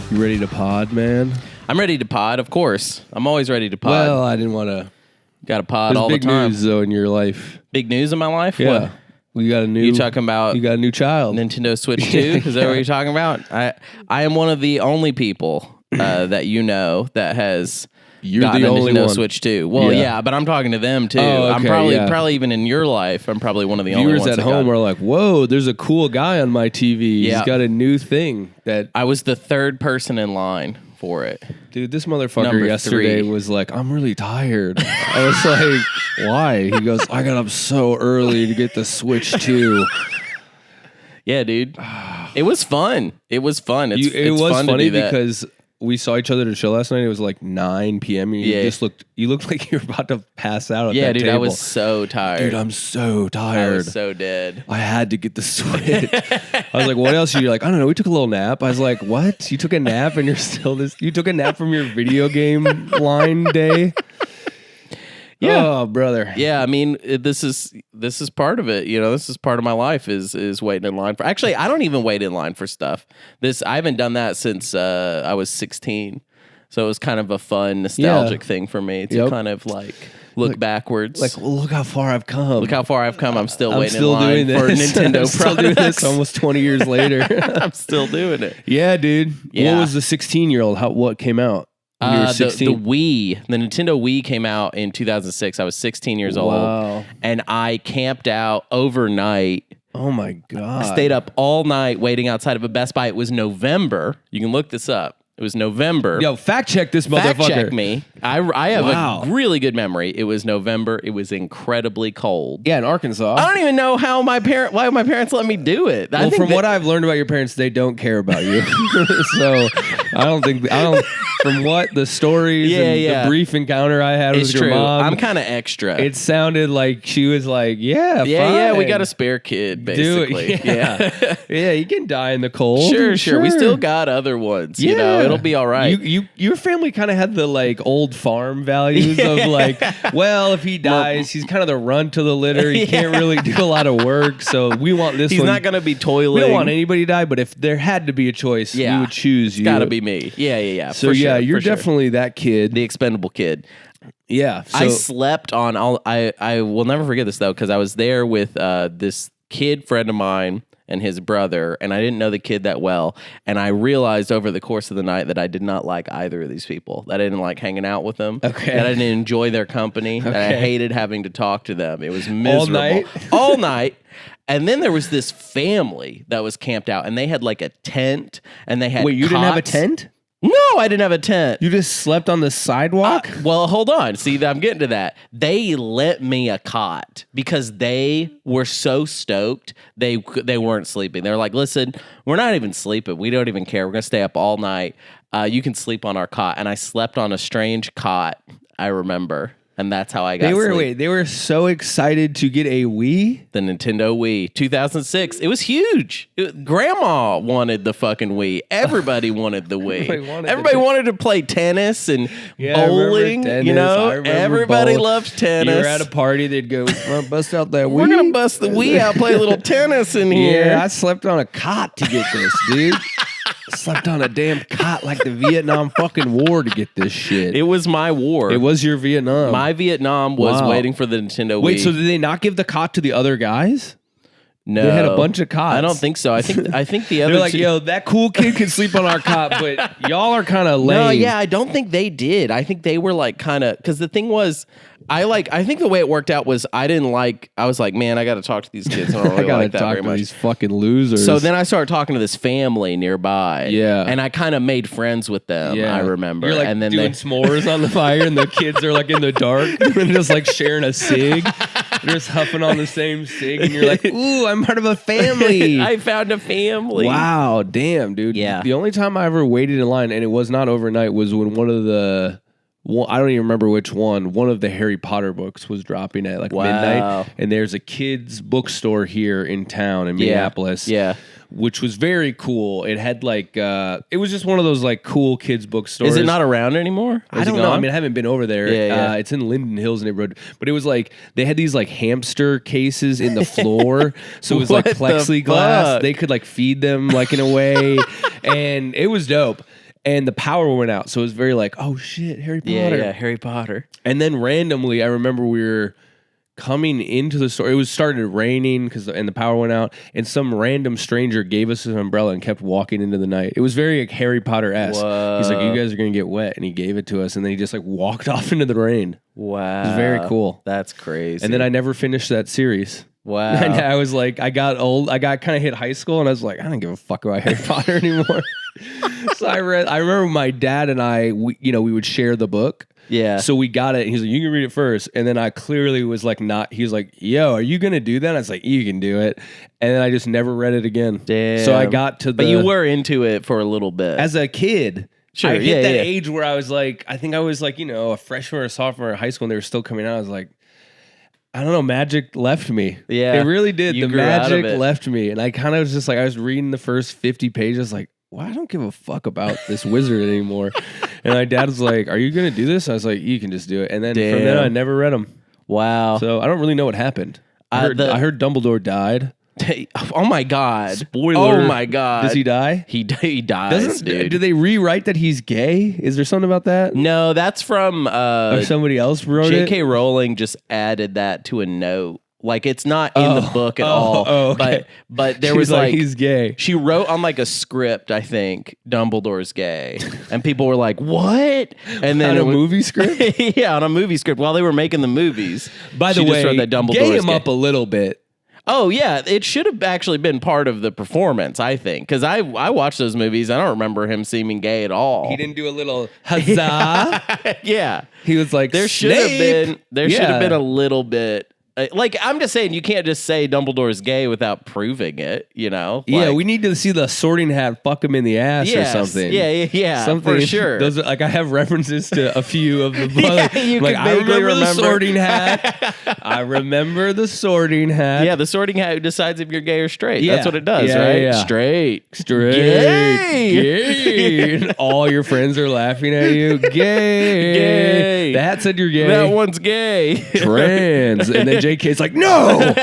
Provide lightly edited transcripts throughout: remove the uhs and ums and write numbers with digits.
You ready to pod, man? I'm ready to pod, of course. I'm always ready to pod. Well, I didn't want to. Got to pod all the big time. news though in your life. Big news in my life? Yeah, What? we got a new. You talking about You got a new child. Nintendo Switch 2? Is that what you're talking about? I am one of the only people that you know that has gotten the a only Nintendo one. Switch 2. Well, yeah, but I'm talking to them too. Oh, I'm okay, probably even in your life, I'm probably one of the only Viewers ones at that home got it. are like, "Whoa, there's a cool guy on my TV. Yeah. He's got a new thing that." I was the third person in line for it. Dude, this motherfucker Number yesterday 3. was like, "I'm really tired." I was like, "Why?" He goes, "I got up so early to get the Switch 2." Yeah, dude. It was fun. It was fun. It's was fun funny to do that. because we saw each other at a show last night. It was like 9 p.m. and Yeah. you looked like you were about to pass out at Yeah, that dude, table. I was so tired. Dude, I'm so I tired. was so dead. I had to get the Switch. I was like, what else? You're like, I don't know. We took a little nap. I was like, what? You took a nap and you're still this? You took a nap from your video game line day? Yeah. Oh, brother. Yeah, I mean, this is part of it. You know, this is part of my life is waiting in line for. Actually, I don't even wait in line for stuff. I haven't done that since I was 16. So it was kind of a fun nostalgic thing for me to kind of like look backwards. Like, well, look how far I've come. Look how far I've come. I'm still waiting still in line doing for this. Nintendo I'm still doing products. this almost 20 years later. I'm still doing it. Yeah, dude. Yeah. What was the 16-year-old? What came out? When you were 16? The Wii, the Nintendo Wii came out in 2006. I was 16 years old, and I camped out overnight. Oh my god! I stayed up all night waiting outside of a Best Buy. It was November. You can look this up. It was November. Yo, fact check this motherfucker. Fact check me. I have a really good memory. It was November. It was incredibly cold. Yeah, in Arkansas. I don't even know why my parents let me do it. Well, from what I've learned about your parents, they don't care about you. So I don't. From what the stories and the brief encounter I had with your mom, I'm kind of extra. It sounded like she was like, yeah, yeah, fine. we got a spare kid, basically. Dude, yeah. Yeah, you can die in the cold. Sure. We still got other ones. Yeah. You know, it'll be all right. Your family kind of had the like old farm values of like, well, if he dies, he's kind of the runt of the litter. He can't really do a lot of work, so we want this. He's one. not going to be toiling. We don't want anybody to die, but if there had to be a choice, we would choose you. It's got to be me. Yeah. So you're definitely that kid, the expendable kid. Yeah. So, I slept on all. I will never forget this though, because I was there with this kid friend of mine and his brother, and I didn't know the kid that well. And I realized over the course of the night that I did not like either of these people. That I didn't like hanging out with them. Okay. That I didn't enjoy their company. That I hated having to talk to them. It was miserable. All night. And then there was this family that was camped out, and they had like a tent, and they had Wait, you didn't have a tent? No, I didn't have a tent. You just slept on the sidewalk? Well, hold on. See, I'm getting to that. They lent me a cot because they were so stoked. They weren't sleeping. They were like, listen, we're not even sleeping. We don't even care. We're going to stay up all night. You can sleep on our cot. And I slept on a strange cot, I remember. And that's how I got sleep. They were so excited to get a Wii? The Nintendo Wii, 2006. It was huge. Grandma wanted the fucking Wii. Everybody wanted the Wii. Everybody wanted to play tennis and bowling. Tennis. You know, everybody loved tennis. You were at a party, they'd go, bust out that Wii. We're going to bust the Wii out, play a little tennis in here. Yeah, I slept on a cot to get this, dude. I slept on a damn cot like the Vietnam fucking war to get this shit. It was my war. It was your Vietnam. My Vietnam was waiting for the Nintendo Wii. Wait, so did they not give the cot to the other guys? No. They had a bunch of cots. I don't think so. I think the other They're like, two... yo, that cool kid can sleep on our cot, but y'all are kind of lame. No, yeah, I don't think they did. I think they were like kind of... Because the thing was... I think the way it worked out was I was like, man, I got to talk to these kids. I don't really like that very much. These fucking losers. So then I started talking to this family nearby. Yeah. And I kind of made friends with them, I remember. You're like and then doing s'mores on the fire and the kids are like in the dark and just like sharing a cig. They're just huffing on the same cig and you're like, ooh, I'm part of a family. I found a family. Wow, damn, dude. Yeah. The only time I ever waited in line, and it was not overnight, was when I don't even remember which one of the Harry Potter books was dropping at like midnight. And there's a kid's bookstore here in town in Minneapolis. Yeah. Which was very cool. It had like, it was just one of those like cool kids bookstores. Is it not around anymore? I don't know. I mean, I haven't been over there. Yeah. It's in Linden Hills neighborhood. But it was like, they had these like hamster cases in the floor. So it was like What the plexiglass. fuck? They could like feed them like in a way. And it was dope. and the power went out. So it was very like, oh shit, Harry Potter. Yeah, Harry Potter. And then randomly, I remember we were coming into the store. It was started raining and the power went out, and some random stranger gave us an umbrella and kept walking into the night. It was very like Harry Potter-esque. He's like, you guys are gonna get wet, and he gave it to us, and then he just like walked off into the rain. Wow, it was very cool. That's crazy. And then I never finished that series. Wow. And I was like, I got old. I got kind of hit high school, and I was like, I don't give a fuck about Harry Potter anymore. So I remember my dad and I, we would share the book. Yeah. So we got it. And he's like, you can read it first. And then I clearly was like, not. He was like, yo, are you going to do that? I was like, you can do it. And then I just never read it again. Damn. So I got to the. But you were into it for a little bit. As a kid. Sure. I hit that age where I was like, I think I was like, a freshman or a sophomore in high school, and they were still coming out. I was like, I don't know, magic left me. Yeah. It really did. You the grew out of magic it. left me. And I kind of was just like, I was reading the first 50 pages, like, well, I don't give a fuck about this wizard anymore. And my dad was like, are you going to do this? I was like, you can just do it. And then from then on, I never read them. Wow. So I don't really know what happened. I heard Dumbledore died. Oh my God. Spoiler. Oh my God. Does he die? He dies, dude. Do they rewrite that he's gay? Is there something about that? No, that's from or somebody else wrote it? J.K. Rowling just added that to a note. Like, it's not in the book at all. Oh, okay. But there She's was like he's gay. She wrote on like a script, I think, Dumbledore's gay. And people were like, what? And then on a movie script? Yeah, on a movie script while they were making the movies. By the way, gay him up a little bit. Oh, yeah. It should have actually been part of the performance, I think. Because I watched those movies. I don't remember him seeming gay at all. He didn't do a little huzzah? Yeah. He was like, there should have been a little bit. Like, I'm just saying, you can't just say Dumbledore's gay without proving it, Like, yeah, we need to see the Sorting Hat fuck him in the ass or something. Yeah, something, for sure. Those I have references to a few of the books. I remember the Sorting Hat. I remember the Sorting Hat. Yeah, the Sorting Hat decides if you're gay or straight. Yeah. That's what it does, right? Yeah. Straight. Gay. And all your friends are laughing at you. Gay. The hat said you're gay. That one's gay. Trans. And then JK's like, no!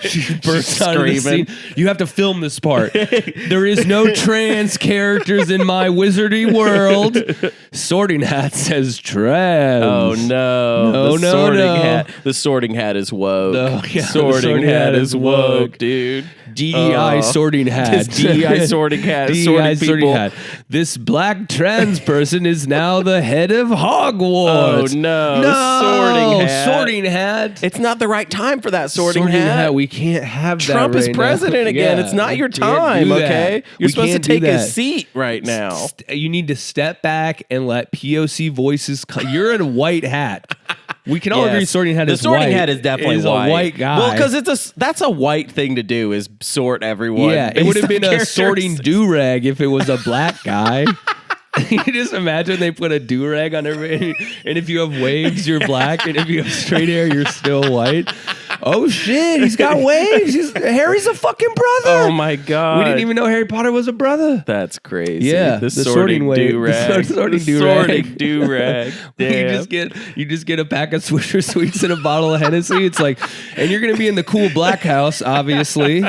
She bursts out of the scene. You have to film this part. There is no trans characters in my wizardy world. Sorting Hat says trans. Oh, no. The Sorting Hat is woke. Sorting Hat is woke, dude. DEI Sorting Hat. DEI Sorting Hat. DEI Sorting Hat. This black trans person is now the head of Hogwarts. Oh, no. Sorting Hat. It's not the right time for that Sorting Hat. We can't have that. Trump is president again. It's not your time, okay? You're supposed to take his seat right now. You need to step back and let POC voices You're in a white hat. We can all agree Sorting Hat is white. The Sorting Hat is definitely white. A white guy. Well, because that's a white thing to do, is sort everyone. Yeah, it would have been a sorting do-rag if it was a black guy. You just imagine they put a do-rag on everybody, and if you have waves, you're black, and if you have straight hair, you're still white. Oh shit, he's got waves. Harry's a fucking brother. Oh my God. We didn't even know Harry Potter was a brother. That's crazy. Yeah, the sorting do-rag. The sorting do-rag. do-rag. You just get a pack of Swisher Sweets and a bottle of Hennessy. It's like, and you're going to be in the cool black house, obviously.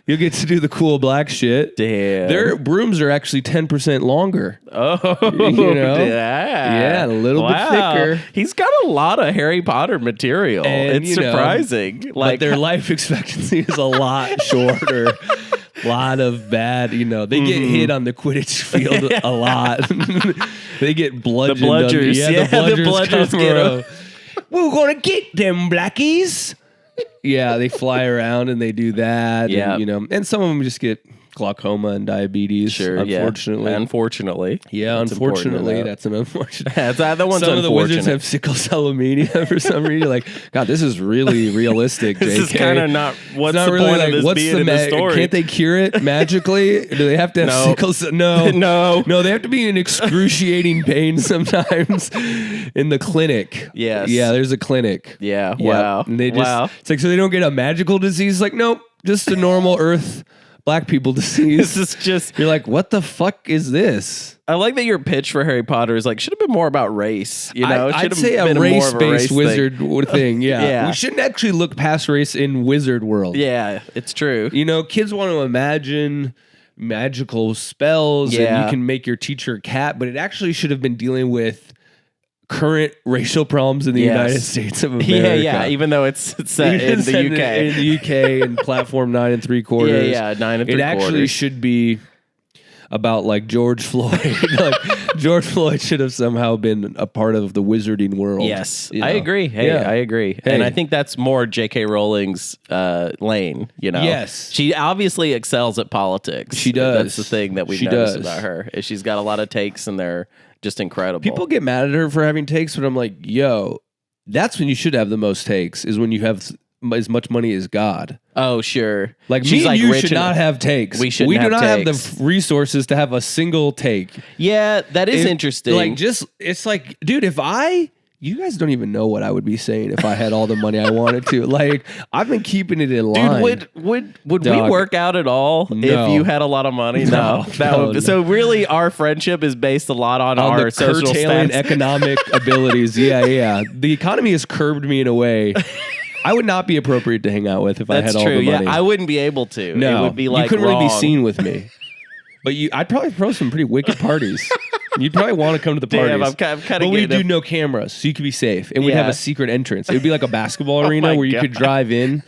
You'll get to do the cool black shit. Damn. Their brooms are actually 10% longer. Oh, Yeah, a little bit thicker. He's got a lot of Harry Potter material. And, it's surprising. But their life expectancy is a lot shorter. A lot of bad, they get hit on the Quidditch field a lot. They get bludgeoned. The bludgers. The bludgers get them. We're going to get them, blackies. Yeah, they fly around and they do that. Yeah. And, and some of them just get glaucoma and diabetes. Sure, unfortunately. Unfortunately. Yeah, unfortunately. That's an unfortunate. That's the one's some of the wizards have sickle cell anemia for some reason. You're like, God, this is really realistic, JK. This is kind of not what's not the really point like, of this being in the story. Can't they cure it magically? Do they have to have sickle cell? No. No, they have to be in excruciating pain sometimes in the clinic. Yes. Yeah, there's a clinic. Yeah. Wow. And they just, it's like, so they don't get a magical disease? Like, nope, just a normal earth black people disease. This is just, you're like, what the fuck is this? I like that your pitch for Harry Potter is like, should have been more about race. I'd say a race-based wizard thing. Yeah. We shouldn't actually look past race in wizard world. Yeah, it's true. Kids want to imagine magical spells and Yeah. you can make your teacher a cat, but it actually should have been dealing with current racial problems in the United States of America. Yeah. Even though it's set in the UK. In the UK and platform 9 3/4. Yeah, 9 3/4. It actually should be about like George Floyd. Like George Floyd should have somehow been a part of the wizarding world. Yes, you know? I agree. Hey, Yeah. I agree. Hey. And I think that's more J.K. Rowling's lane, you know? Yes. She obviously excels at politics. She does. That's the thing that we She noticed does. about her. Is she's got a lot of takes and they're just incredible. People get mad at her for having takes, but I'm like, yo, that's when you should have the most takes, is when you have as much money as God. Oh, sure. Like she's me and you rich should not have takes. We shouldn't We do have not takes. have the resources to have a single take. Yeah, that is interesting. Like it's like, dude, you guys don't even know what I would be saying if I had all the money I wanted to. Like, I've been keeping it in line. Dude, would we Dog. work out at all No. if you had a lot of money? No. No. So really, our friendship is based a lot on our the social curtailing status. economic abilities. Yeah. The economy has curbed me in a way I would not be appropriate to hang out with if I That's had all true. the money. Yeah, I wouldn't be able to. No, it would be like you couldn't really be wrong. seen with me. But I'd probably throw some pretty wicked parties. You'd probably want to come to the parties. Damn, I'm kind of But we do no cameras, so you could be safe. And we'd have Yeah. a secret entrance. It would be like a basketball arena my where you could God. drive in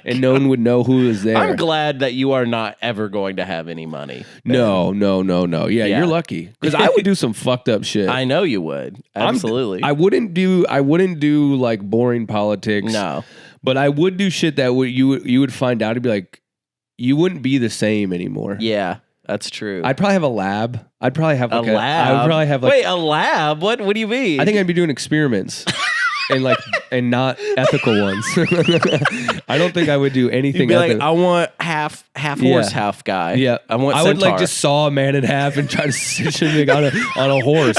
and no one would know who was there. I'm glad that you are not ever going to have any money. No. Yeah, Yeah. you're lucky. Because I would do some fucked up shit. I know you would. Absolutely. I wouldn't do like boring politics. No. But I would do shit that you would find out and be like, you wouldn't be the same anymore. Yeah, that's true. I'd probably have a lab. I'd probably have like a lab. I would probably have like. Wait, a lab? What do you mean? I think I'd be doing experiments. and not ethical ones. I don't think I would do you'd anything be like, ethical. I want half horse, half guy. Yeah, I want. I would like centaur. just saw a man in half and try to stitch him on a horse.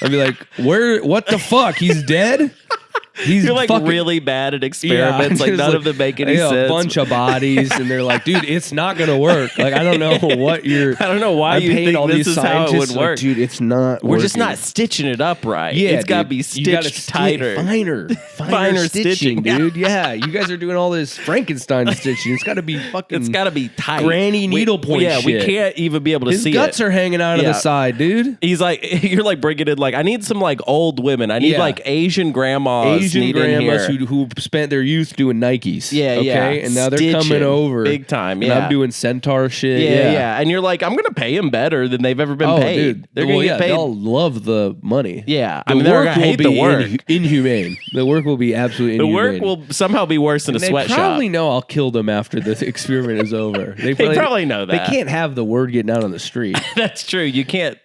I'd be like, what the fuck? He's dead? He's You're like fucking, really bad at experiments. Yeah, like just none of them make any sense. A bunch of bodies, and they're like, dude, it's not gonna work. Like, I don't know what you're. I don't know why I'm you paying think all this these is how it would scientists, work. like, dude, it's not. We're just working. not stitching it up right. Yeah, it's got to dude. be You gotta stitched tighter. finer stitching, stitching. dude. Yeah, you guys are doing all this Frankenstein stitching. It's got to be fucking. It's got to be tight. Granny needlepoint Yeah, we shit. can't even be able to His see guts it. are hanging out of Yeah. the side, dude. He's like, you're like bringing in like, I need some like old women. I need Yeah. like Asian grandmas. Asian need in grandmas here. who spent their youth doing Nikes. Yeah, okay? yeah. And now they're Stitching. coming over Big time, And yeah. I'm doing centaur shit. Yeah. And you're like, I'm gonna pay them better than they've ever been Oh, paid. dude. They're gonna get paid. They'll love the money. Yeah. The I mean, they're work gonna will hate be the work. inhumane. The work will be absolutely The inhumane. work will somehow be worse than And a they sweatshop. probably know I'll kill them after the experiment is over. They probably know that. They can't have the word getting out on the street. That's true. You can't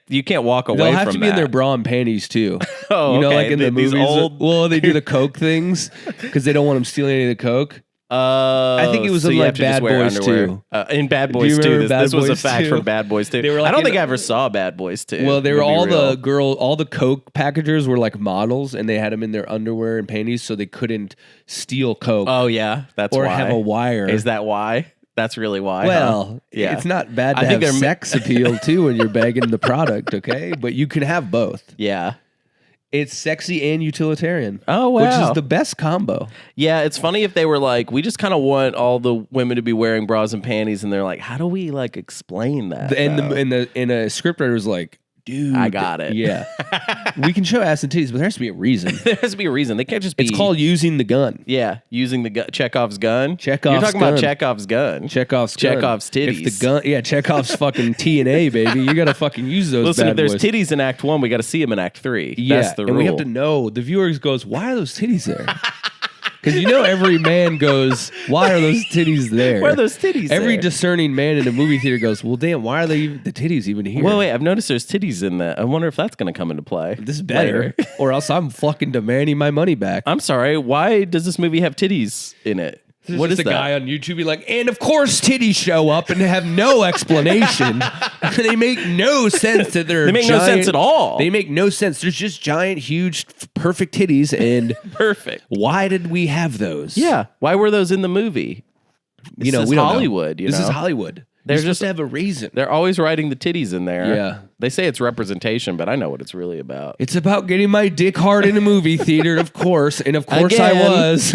walk away They'll have from to be that. in their bra and panties too. Oh, you know, okay. like in the These movies. old- Well, they do the Coke things because they don't want them stealing any of the Coke. I think it was in you like have to just Bad wear Boys underwear. 2. In Bad Do you Boys 2, remember this, Bad this was a Boys fact 2? from Bad Boys 2. They were like I don't in think the- I ever saw Bad Boys 2. Well, they were to be real. all the Coke packagers were like models, and they had them in their underwear and panties, so they couldn't steal Coke Oh yeah, that's or why. have a wire. Is that why? That's really why. Well, huh? Yeah. it's not bad to I think have they're- sex appeal too when you're bagging the product, okay? But you can have both. Yeah. It's sexy and utilitarian. Oh, Which wow. is the best combo. Yeah, it's funny if they were like, we just kind of want all the women to be wearing bras and panties, and they're like, how do we like explain that? And though? and a scriptwriter was like, dude, I got it. Yeah, we can show ass and titties, but there has to be a reason. there has to be a reason. They can't just be. It's called using the gun. Yeah, using the Chekhov's gun. Chekhov's You're talking gun. about Chekhov's gun. Chekhov's gun. Chekhov's titties. If the gun, yeah, Chekhov's fucking T&A, baby. You got to fucking use those Listen, bad if there's boys. titties in Act 1, we got to see them in Act 3. Yeah, That's the rule. and we have to know. The viewers goes, why are those titties there? Because you know every man goes, why are those titties there? Why are those titties Every there? discerning man in a movie theater goes, well, damn, why are the titties even here? Well, wait, I've noticed there's titties in that. I wonder if that's going to come into play. This is better, later. or else I'm fucking demanding my money back. I'm sorry. Why does this movie have titties in it? There's What is just a that? guy on YouTube be like, and of course titties show up and have no explanation. They make no sense that they're They make no sense at all. They make no sense. There's just giant, huge, perfect titties, and Perfect. why did we have those? Yeah. Why were those in the movie? You know, This we is don't know. Hollywood. You This know? is Hollywood. They're You're supposed just- to have a reason. They're always writing the titties in there. Yeah. They say it's representation, but I know what it's really about. It's about getting my dick hard in a movie theater, of course, and of course I Again. was.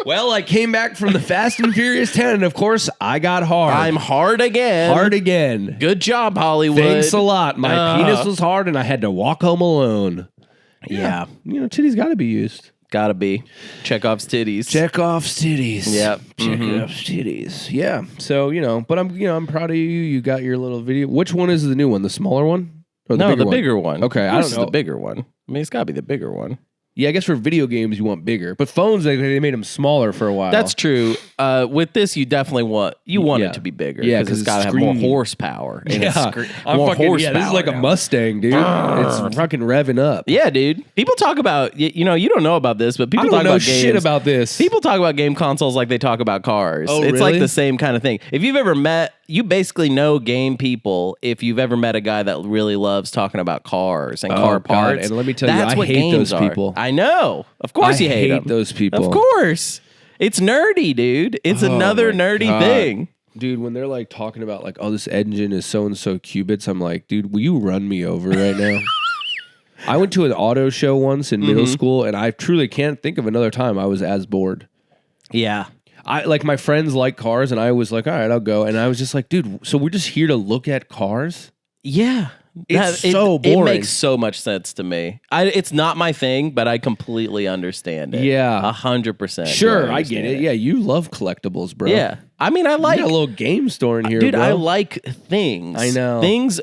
Well, I came back from the Fast and Furious 10, and of course, I got hard. I'm hard again. Hard again. Good job, Hollywood. Thanks a lot. My penis was hard, and I had to walk home alone. Yeah. You know, titties got to be used. Gotta be. Chekhov's titties. Chekhov's titties. Yep. Chekhov's titties. Yeah. So, but I'm proud of you. You got your little video. Which one is the new one? The smaller one? Or the bigger one? Bigger one. Okay, I don't know. The bigger one. I mean, it's gotta be the bigger one. Yeah, I guess for video games you want bigger, but phones they made them smaller for a while. That's true. With this, you definitely want it to be bigger. Yeah, because it's got to have more horsepower. And more horsepower. Yeah, this is like a Mustang, dude. It's fucking revving up. Yeah, dude. People talk about you don't know about this, but people talk about games. Shit about this. People talk about game consoles like they talk about cars. Oh, it's like the same kind of thing. If you've ever met, you basically know game people if you've ever met a guy that really loves talking about cars and car parts. And let me tell you, that's I what hate games those people. I know. Of course you hate them. those people. Of course. It's nerdy, dude. It's another nerdy thing. Dude, when they're like talking about like, oh, this engine is so and so qubits, I'm like, dude, will you run me over right now? I went to an auto show once in middle school, and I truly can't think of another time I was as bored. Yeah. My friends like cars, and I was like, all right, I'll go. And I was just like, dude, so we're just here to look at cars? Yeah. It's so boring. It makes so much sense to me. It's not my thing, but I completely understand it. Yeah. 100%. Sure, I get it. Yeah, you love collectibles, bro. Yeah. I mean, I like... You got a little game store in here, dude, bro. I like things. I know. Things,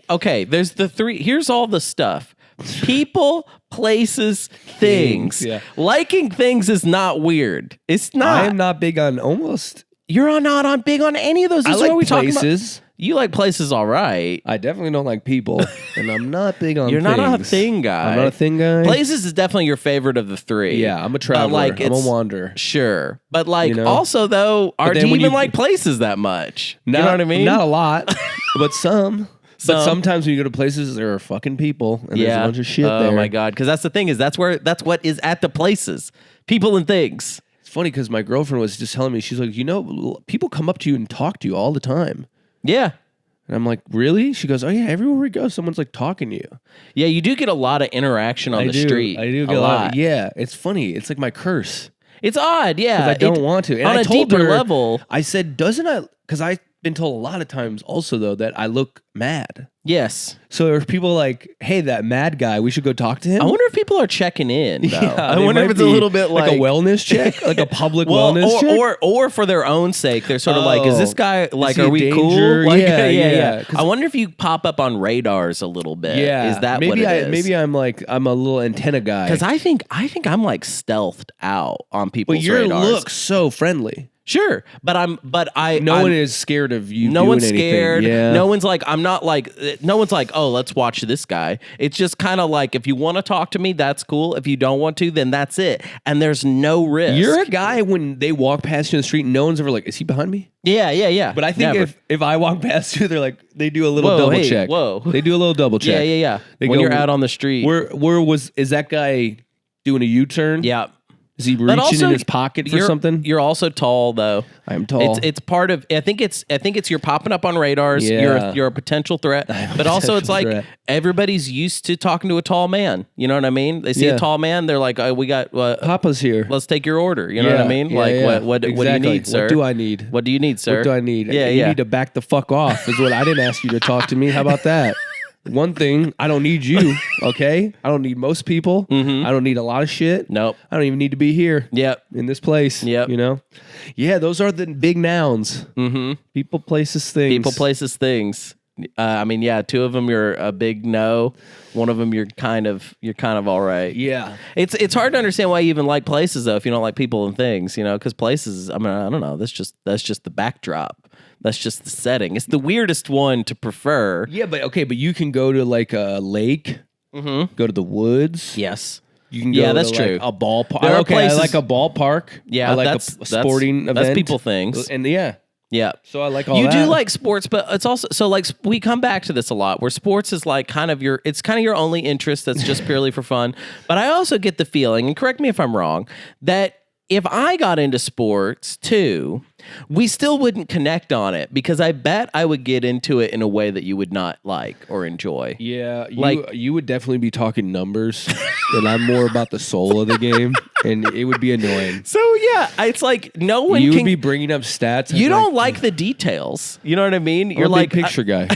okay, there's the three... Here's all the stuff. People, places, things. Yeah. Liking things is not weird. It's not. I am not big on almost... You're not big on any of those. I like places. You like places, all right. I definitely don't like people, and I'm not big on You're things. not a thing guy. I'm not a thing guy. Places is definitely your favorite of the three. Yeah, I'm a traveler. I'm a wanderer. Sure. But also, though, do you even like places that much? You know what I mean? Not a lot, but some. But sometimes when you go to places, there are fucking people, and there's a bunch of shit there. Oh, my God. Because that's the thing is that's what is at the places. People and things. It's funny because my girlfriend was just telling me, she's like, people come up to you and talk to you all the time. Yeah. And I'm like, really? She goes, oh, yeah, everywhere we go, someone's like talking to you. Yeah, you do get a lot of interaction on the street. I do get a lot. Yeah, it's funny. It's like my curse. It's odd, yeah. Because I don't want to. And on I told deeper her, level. I said, because I've been told a lot of times also, though, that I look mad. Yes. So there are people like, hey, that mad guy, we should go talk to him. I wonder if people are checking in, though. Yeah, I wonder if it's a little bit like a wellness check, like a public wellness check. Or for their own sake, they're sort of like, is this guy, like, are we cool? Like, yeah. I wonder if you pop up on radars a little bit. Yeah. Is that what it is? Maybe I'm a little antenna guy. Because I think I'm like stealthed out on people's radars. But your look so friendly. Sure, but no one is scared of you. No one's scared. Yeah. No one's like, no one's like, oh, let's watch this guy. It's just kind of like, if you want to talk to me, that's cool. If you don't want to, then that's it. And there's no risk. You're a guy when they walk past you in the street, no one's ever like, is he behind me? Yeah. But I think if I walk past you, they're like, they do a little double check. Whoa. They do a little double check. Yeah. When you're out on the street. Is that guy doing a U-turn? Yeah. Is he reaching in his pocket for something? You're also tall, though. I'm tall. It's part of. I think it's you're popping up on radars. Yeah. You're a potential threat. But also, it's like everybody's used to talking to a tall man. You know what I mean? They see a tall man, they're like, we got Papa's here. Let's take your order. You know what I mean? What do you need, sir? What do I need? What do you need, sir? What do I need? Yeah, you need to back the fuck off. Is what I didn't ask you to talk to me. How about that? One thing, I don't need you, okay? I don't need most people. Mm-hmm. I don't need a lot of shit. Nope. I don't even need to be here. Yep. In this place. Yep. You know? Yeah, those are the big nouns. Mm-hmm. People, places, things. People, places, things. Two of them you're a big no. One of them you're kind of all right. Yeah. It's hard to understand why you even like places though if you don't like people and things, because places, I don't know, that's just the backdrop. That's just the setting. It's the weirdest one to prefer. Yeah, but you can go to like a lake, go to the woods. Yes. You can go that's to true. Like a ballpark. There are places, I like a ballpark. Yeah, I like a sporting event. That's people things. And yeah. So I like all you that. You do like sports, but it's also so like we come back to this a lot where sports is like kind of your only interest that's just purely for fun. But I also get the feeling, and correct me if I'm wrong, that if I got into sports too, we still wouldn't connect on it because I bet I would get into it in a way that you would not like or enjoy. Yeah, you would definitely be talking numbers, and I'm more about the soul of the game, and it would be annoying. So yeah, it's like no one you can would be bringing up stats. You don't like the details. You know what I mean? You're like a big picture guy.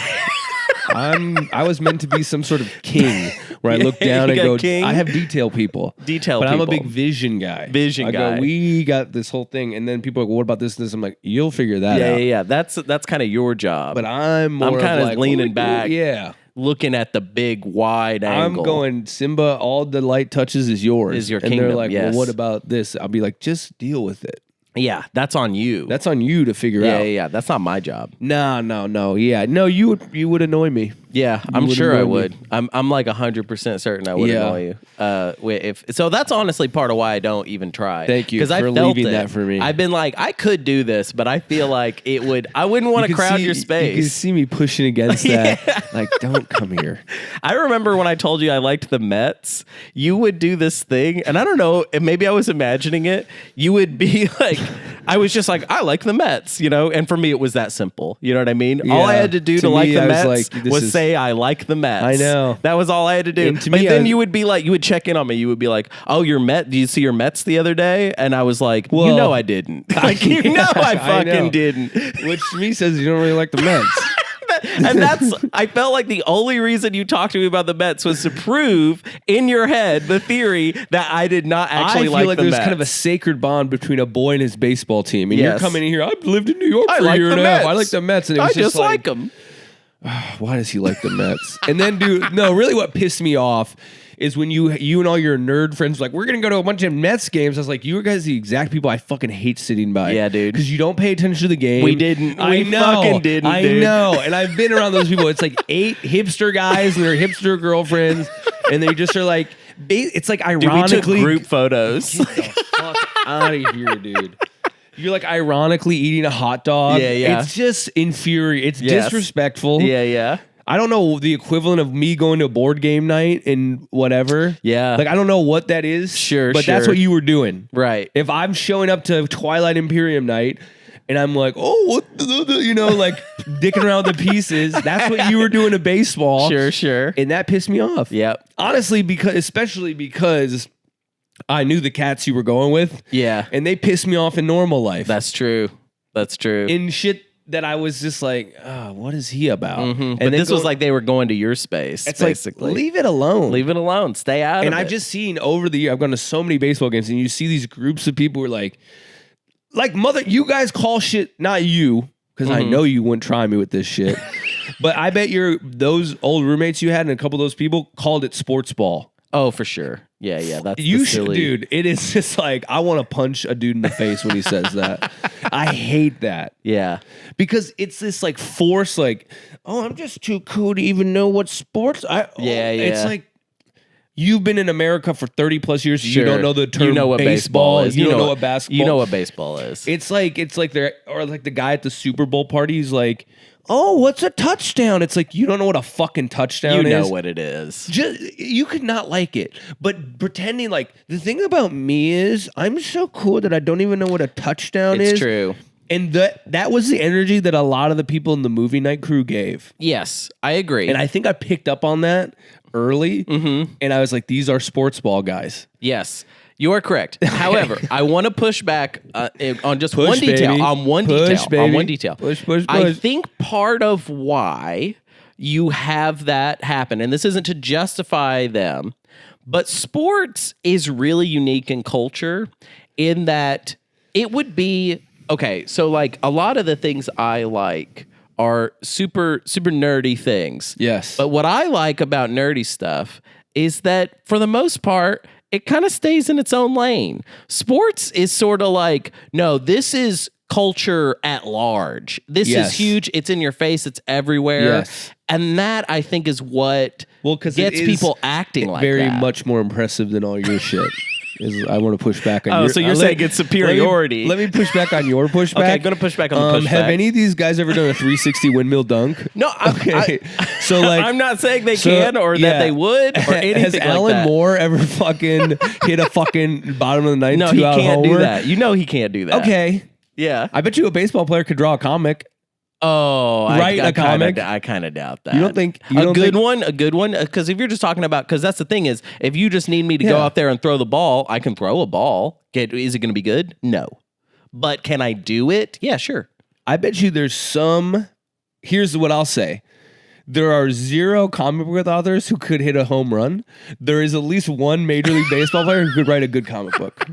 I was meant to be some sort of king where I look down and go, king? I have detail people. But I'm a big vision guy. Vision guy. We got this whole thing. And then people are like, what about this and this? I'm like, you'll figure that out. Yeah. That's kind of your job. But I'm kind of like, leaning back. Yeah. Looking at the big wide angle. I'm going, Simba, all the light touches is yours. Is your and kingdom, they're like, yes. well, what about this? I'll be like, just deal with it. Yeah, that's on you. That's on you to figure out. Yeah. That's not my job. No. Yeah. No, you would annoy me. Yeah, I'm sure I would. I'm like 100% certain I would annoy you. So that's honestly part of why I don't even try. Thank you for leaving that for me. I've been like, I could do this, but I feel like I wouldn't want to crowd your space. You can see me pushing against that. Like, don't come here. I remember when I told you I liked the Mets, you would do this thing, and I don't know, and maybe I was imagining it. You would be like, I was just like, I like the Mets, and for me it was that simple. You know what I mean? Yeah. All I had to do to like the Mets was say I like the Mets. I know. That was all I had to do. But then you would be like, you would check in on me. You would be like, oh, your Met, do you see your Mets the other day? And I was like, I didn't. Like, I fucking didn't. Which to me says you don't really like the Mets. And I felt like the only reason you talked to me about the Mets was to prove in your head the theory that I did not actually like the Mets. I feel like there's kind of a sacred bond between a boy and his baseball team. And you're coming in here, I've lived in New York for a year and a half. I like the Mets. And it was I just like them. Why does he like the Mets? And then, really what pissed me off is when you and all your nerd friends were like, we're going to go to a bunch of Mets games. I was like, you guys are the exact people I fucking hate sitting by. Yeah, dude. Because you don't pay attention to the game. We didn't. I fucking didn't, I know. And I've been around those people. It's like 8 hipster guys and their hipster girlfriends. And they just are like, it's like ironically. Dude, we took group photos. Get the fuck out of here, dude. You're like ironically eating a hot dog. Yeah. It's just infuriating. It's disrespectful. Yeah. I don't know the equivalent of me going to a board game night and whatever. Yeah. Like, I don't know what that is. Sure. That's what you were doing. Right. If I'm showing up to Twilight Imperium night and I'm like, oh, what like dicking around with the pieces, that's what you were doing to baseball. Sure. And that pissed me off. Yep. Honestly, especially because I knew the cats you were going with. Yeah. And they pissed me off in normal life. That's true. In shit that I was just like, oh, what is he about? Mm-hmm. And but this was like they were going to your space, it's basically. Like, leave it alone. Stay out of it. And I've just seen over the year, I've gone to so many baseball games, and you see these groups of people who are like mother, you guys call shit, not you, because I know you wouldn't try me with this shit. But I bet those old roommates you had and a couple of those people called it sports ball. Oh, for sure. Yeah. That's you should, dude. It is just like I want to punch a dude in the face when he says that. I hate that. Yeah, because it's this like force, like, oh, I'm just too cool to even know what sports. It's like you've been in America for 30 plus years. Sure. You don't know the term. You know what baseball is. You don't know what basketball. You know what baseball is. It's like they're or like the guy at the Super Bowl party. He's like, oh, what's a touchdown? It's like, you don't know what a fucking touchdown is. You know what it is. You could not like it. But pretending like, the thing about me is, I'm so cool that I don't even know what a touchdown is. It's true. And that was the energy that a lot of the people in the movie night crew gave. Yes, I agree. And I think I picked up on that early. Mm-hmm. And I was like, these are sports ball guys. Yes. You are correct. However, I want to push back on just one baby. detail. On one detail. Push. I think part of why you have that happen, and this isn't to justify them, but sports is really unique in culture in that it would be, okay, so like a lot of the things I like are super nerdy things. Yes. But what I like about nerdy stuff is that for the most part, it kind of stays in its own lane. Sports is sort of like, no, this is culture at large. This is huge. It's in your face. It's everywhere. Yes. And that, I think, is what gets people acting like very that. much more impressive than all your shit. I want to push back on so you're saying it's superiority. Let me push back on your pushback. Okay, going to push back on the pushback. Have any of these guys ever done a 360 windmill dunk? No, so like I'm not saying they can or that they would or anything Has Alan Moore ever fucking hit a fucking bottom of the ninth? No, he can't do that. You know he can't do that. Okay. Yeah. I bet you a baseball player could draw a comic. Oh, a comic? I kind of doubt that. You don't think a good one? Because if you're just talking about, because that's the thing is, if you just need me to go out there and throw the ball, I can throw a ball. Is it going to be good? No. But can I do it? Yeah, sure. I bet you there's some. Here's what I'll say. There are 0 comic book authors who could hit a home run. There is at least one Major League Baseball player who could write a good comic book.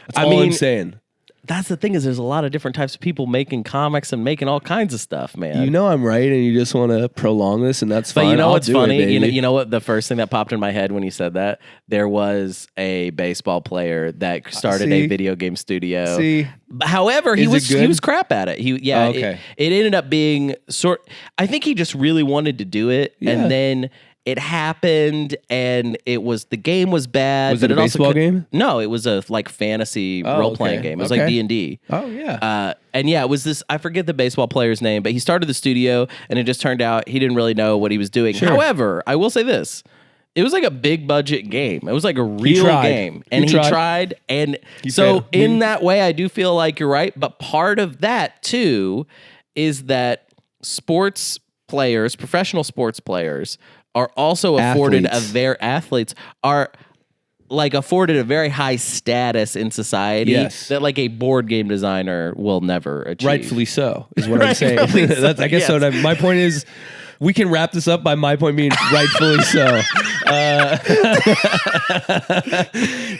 That's all I'm saying. That's the thing is there's a lot of different types of people making comics and making all kinds of stuff, man. You know I'm right, and you just want to prolong this, and that's fine. But you know what's funny? You know what? The first thing that popped in my head when you said that, there was a baseball player that started a video game studio. However, he was crap at it. It ended up being I think he just really wanted to do it, and then it happened, and the game was bad. Was it a baseball game? No, it was a fantasy role-playing game. It was like D&D. Oh, yeah. And it was this, I forget the baseball player's name, but he started the studio, and it just turned out he didn't really know what he was doing. Sure. However, I will say this. It was like a big budget game. It was like a real game. And he tried. And so in that way, I do feel like you're right. But part of that, too, is that sports players, professional sports players, are also afforded athletes are afforded a very high status in society that a board game designer will never achieve. Rightfully so, is what I'm saying. I guess my point is, we can wrap this up by my point being rightfully so.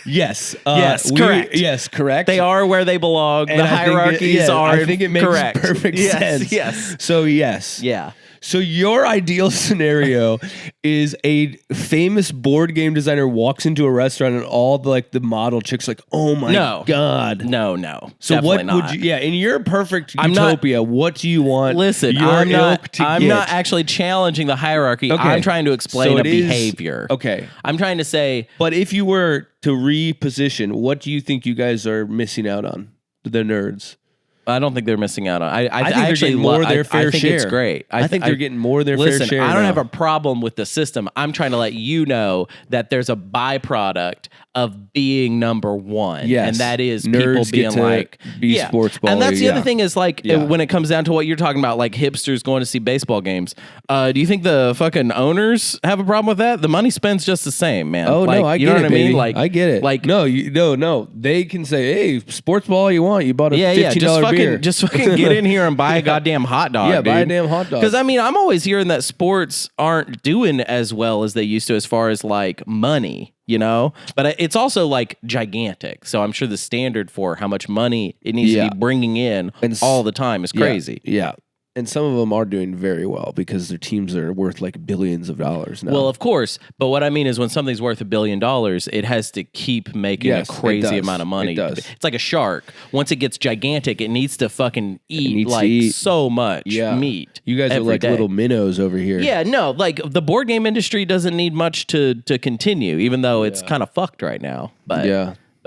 Yes. Correct. Yes, correct. They are where they belong. And the hierarchies are correct. I think it makes perfect sense. Yes. So, yes. Yeah. So your ideal scenario is a famous board game designer walks into a restaurant and all the model chicks oh my God. No. So definitely what would you in your perfect utopia, what do you want? Listen, I'm not actually challenging the hierarchy. Okay. I'm trying to explain behavior. Okay. I'm trying to say. But if you were to reposition, what do you think you guys are missing out on? The nerds. I don't think they're missing out on. I think they're getting more their fair share. It's great. I think they're getting more their fair share. I don't have a problem with the system. I'm trying to let you know that there's a byproduct of being number one. Yes. And that is nerds people being be sports ball. And that's the other thing is when it comes down to what you're talking about, hipsters going to see baseball games. Do you think the fucking owners have a problem with that? The money spent's just the same, man. Oh no, I get it. You know what I mean? I get it. No. They can say, hey, sports ball you want. You bought a $15 beer. Just fucking get in here and buy a goddamn hot dog. Yeah, buy a damn hot dog. Because I'm always hearing that sports aren't doing as well as they used to as far as money, But it's also gigantic. So I'm sure the standard for how much money it needs to be bringing in all the time is crazy. Yeah. And some of them are doing very well because their teams are worth billions of dollars now. Well, of course. But what I mean is when something's worth $1 billion, it has to keep making a crazy amount of money. It does. It's like a shark. Once it gets gigantic, it needs to fucking eat so much meat. You guys are little minnows over here. Yeah, no. The board game industry doesn't need much to continue, even though it's kind of fucked right now. But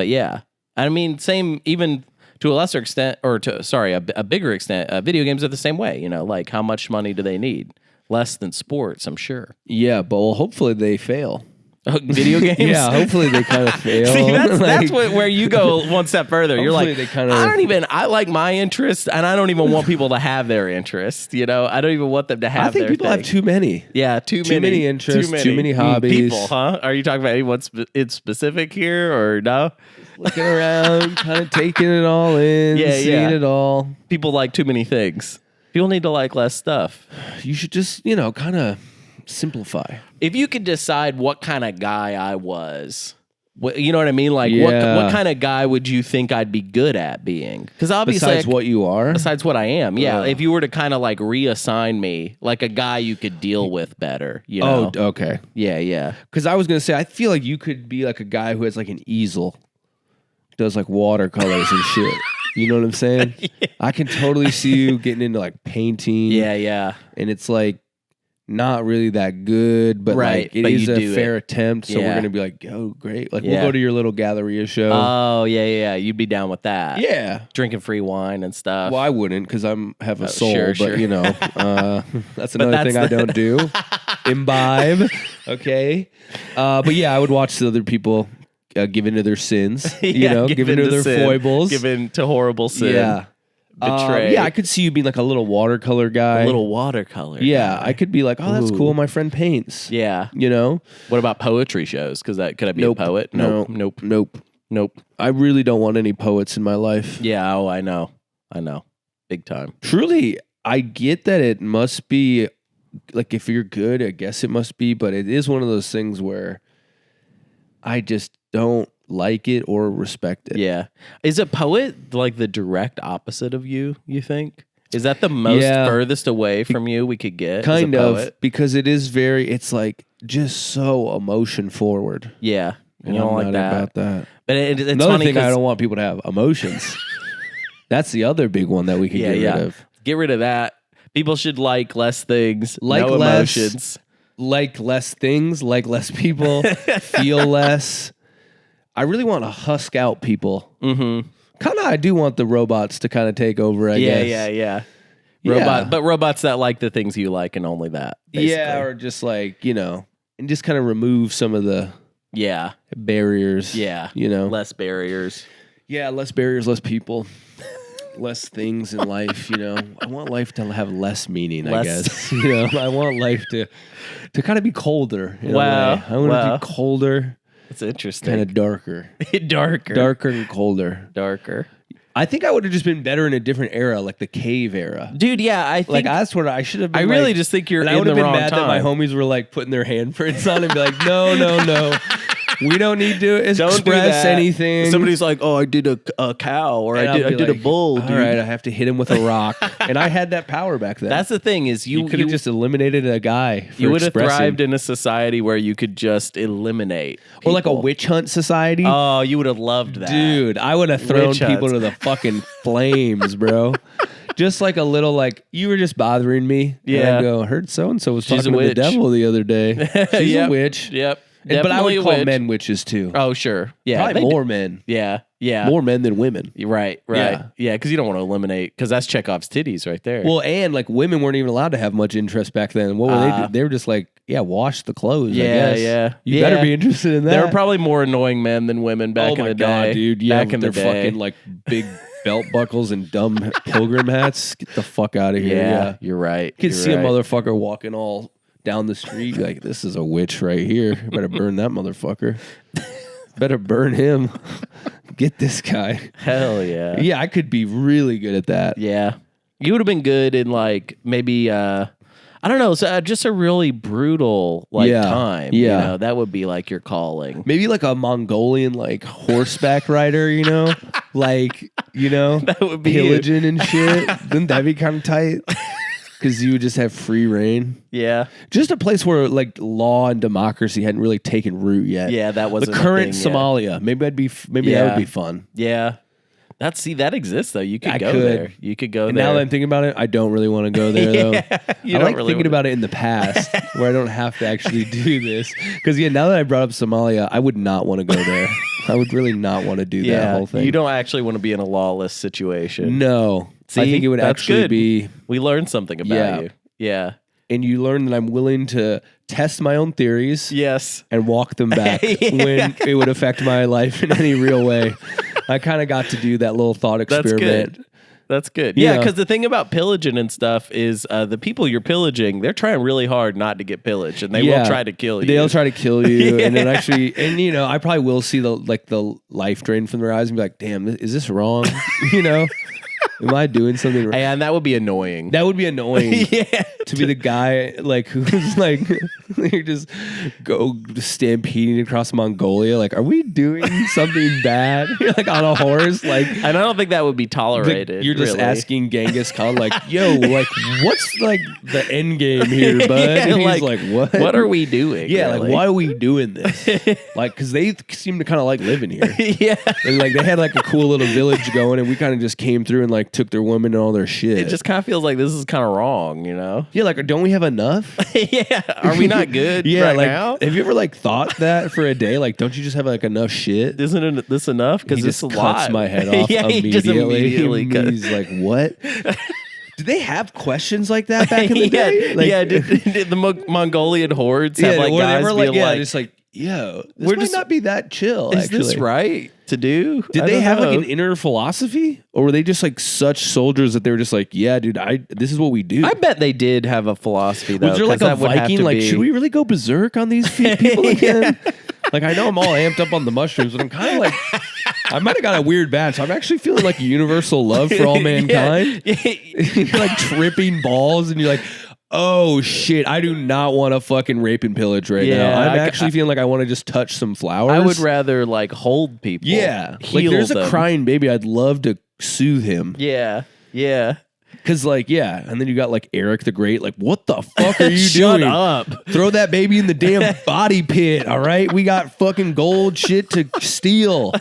yeah. I mean, same even... To a lesser extent, a bigger extent, video games are the same way. How much money do they need? Less than sports, I'm sure. Yeah, but hopefully they fail. Video games? Yeah, hopefully they kind of fail. See, that's where you go one step further. You're like, I like my interest, and I don't even want people to have their interest. I don't even want them to have their I think people have too many. Yeah, too many interests, too many hobbies. People, huh? Are you talking about anyone in specific here, or no? Looking around, kind of taking it all in, seeing it all. People like too many things. People need to like less stuff. You should just, kind of simplify. If you could decide what kind of guy I was, you know what I mean? What kind of guy would you think I'd be good at being? Because obviously, besides what you are, besides what I am, if you were to kind of reassign me, a guy you could deal with better, Oh, okay. Yeah. Because I was gonna say, I feel like you could be a guy who has an easel, does watercolors and shit. You know what I'm saying? Yeah. I can totally see you getting into painting. Yeah. And it's not really that good, but Right, like it but is you a do fair attempt. So we're Yeah. gonna be like, oh, great. Like Yeah. we'll go to your little Galleria show. Oh, yeah. You'd be down with that. Yeah. Drinking free wine and stuff. Well, I wouldn't because have a soul, sure, but sure. you know, that's another thing I don't do. Imbibe, okay. But yeah, I would watch the other people give into their sins. Give into their foibles, give into horrible sin. Yeah, betray. I could see you being like a little watercolor guy. A little watercolor. Yeah, guy. I could be like, oh, that's cool. My friend paints. Yeah. What about poetry shows? Because could I be a poet? Nope. I really don't want any poets in my life. Yeah. Oh, I know. Big time. Truly, I get that it must be like if you're good, I guess it must be, but it is one of those things where I just don't like it or respect it. Yeah. Is a poet like the direct opposite of you think? Is that the most furthest away from you we could get? Kind of, because it is it's like just so emotion forward. Yeah. And you don't like that. About that. But it's another funny thing I don't want people to have emotions. That's the other big one that we could get rid of. Get rid of that. People should like less things, like no emotions. Like less things, like less people, feel less. I really want to husk out people. Mm-hmm. Kind of, I do want the robots to kind of take over, I guess. Yeah. But robots that like the things you like and only that. Basically. Yeah, or just like, and just kind of remove some of the barriers. Yeah. Less barriers. Yeah, less barriers, less people. Less things in life, I want life to have less meaning, I guess. I want life to kind of be colder. Wow. I want to be colder. That's interesting. Kind of darker. Darker and colder. Darker. I think I would have just been better in a different era, like the cave era. Dude, yeah, I think... Like, that's what I should have been. I really just think you're in the wrong time. I would have been mad that my homies were, like, putting their handprints on and be like, no. We don't need to express anything. Somebody's like, oh, I did a cow or I did a bull, dude. All right, I have to hit him with a rock. And I had that power back then. That's the thing is you could have just eliminated a guy for You would have expressing. thrived in a society where you could just eliminate people. Or like a witch hunt society. Oh, you would have loved that. Dude, I would have thrown people to the fucking flames, bro. Just like a little like, you were just bothering me. Yeah. And I go, heard so-and-so was talking to the devil the other day. She's a witch. Yep. But I would call men witches too. Oh, sure. Yeah. Probably more men. Yeah. More men than women. Right. Yeah, because you don't want to eliminate, because that's Chekhov's titties right there. Well, and like women weren't even allowed to have much interest back then. What were they do? They were just like, wash the clothes, I guess. Yeah. You better be interested in that. There were probably more annoying men than women back in the day. Oh my God, dude. Yeah, back in the day. fucking like big belt buckles and dumb pilgrim hats. Get the fuck out of here. Yeah. You're right. You could see a motherfucker walking all down the street like, this is a witch right here. Better burn that motherfucker. Better burn him. Get this guy. Hell yeah. Yeah, I could be really good at that. Yeah. You would have been good in like maybe I don't know, so just a really brutal time. Yeah. That would be like your calling. Maybe like a Mongolian like horseback rider, like, that would be pillaging and shit. Wouldn't that be kind of tight? Because you would just have free reign. Yeah. Just a place where like law and democracy hadn't really taken root yet. Yeah, that wasn't the current thing Somalia. Yet. Maybe that would be fun. Yeah. That exists though. You could go there. You could go and there. Now that I'm thinking about it, I don't really want to go there though. I like thinking about it in the past where I don't have to actually do this. Because now that I brought up Somalia, I would not want to go there. I would really not want to do that whole thing. You don't actually want to be in a lawless situation. No. See, I think it would actually be... We learned something about you. Yeah. And you learn that I'm willing to test my own theories. Yes. And walk them back when it would affect my life in any real way. I kind of got to do that little thought experiment. That's good. Yeah, because the thing about pillaging and stuff is the people you're pillaging, they're trying really hard not to get pillaged, and they will try to kill you. They'll try to kill you, and then actually, I probably will see the life drain from their eyes and be like, "Damn, is this wrong?" Am I doing something wrong? And that would be annoying. That would be annoying. To be the guy like who's like just go stampeding across Mongolia. Like, are we doing something bad? You're like on a horse, like, and I don't think that would be tolerated. You're just asking Genghis Khan, like, yo, like, what's like the end game here, bud? And he's like, what? What are we doing? Yeah, really? like, why are we doing this? Like, because they seem to kind of like living here. Yeah, and like they had like a cool little village going, and we kind of just came through and like like took their women and all their shit. It just kind of feels like this is kind of wrong, you know? Yeah, like, don't we have enough? Yeah. Are we not good right like, now? Have you ever like thought that for a day? Like, don't you just have like enough shit? Isn't this enough? Because this just is a cuts lot. my head off Yeah, immediately. he just immediately He's like, what? Did they have questions like that back in the day? Like, did the Mongolian hordes have like guys being like, just like, yo, this might not be that chill. Is this right to do? Did they have like an inner philosophy, or were they just like such soldiers that they were just like, yeah, dude, this is what we do? I bet they did have a philosophy though. Was there like a Viking? Like, should we really go berserk on these people again? Like, I know I'm all amped up on the mushrooms, but I'm kind of like, I might have got a weird batch. I'm actually feeling like a universal love for all mankind. You're like tripping balls, and you're like, oh shit, I do not want to fucking rape and pillage right now. I'm actually feeling like I want to just touch some flowers. I would rather like hold people. Yeah. Like, there's them. a crying baby. I'd love to soothe him. Yeah. Yeah. Cause like, yeah. And then you got like Eric the Great. Like, what the fuck are you Shut doing? up. Throw that baby in the damn body pit. All right. We got fucking gold shit to steal.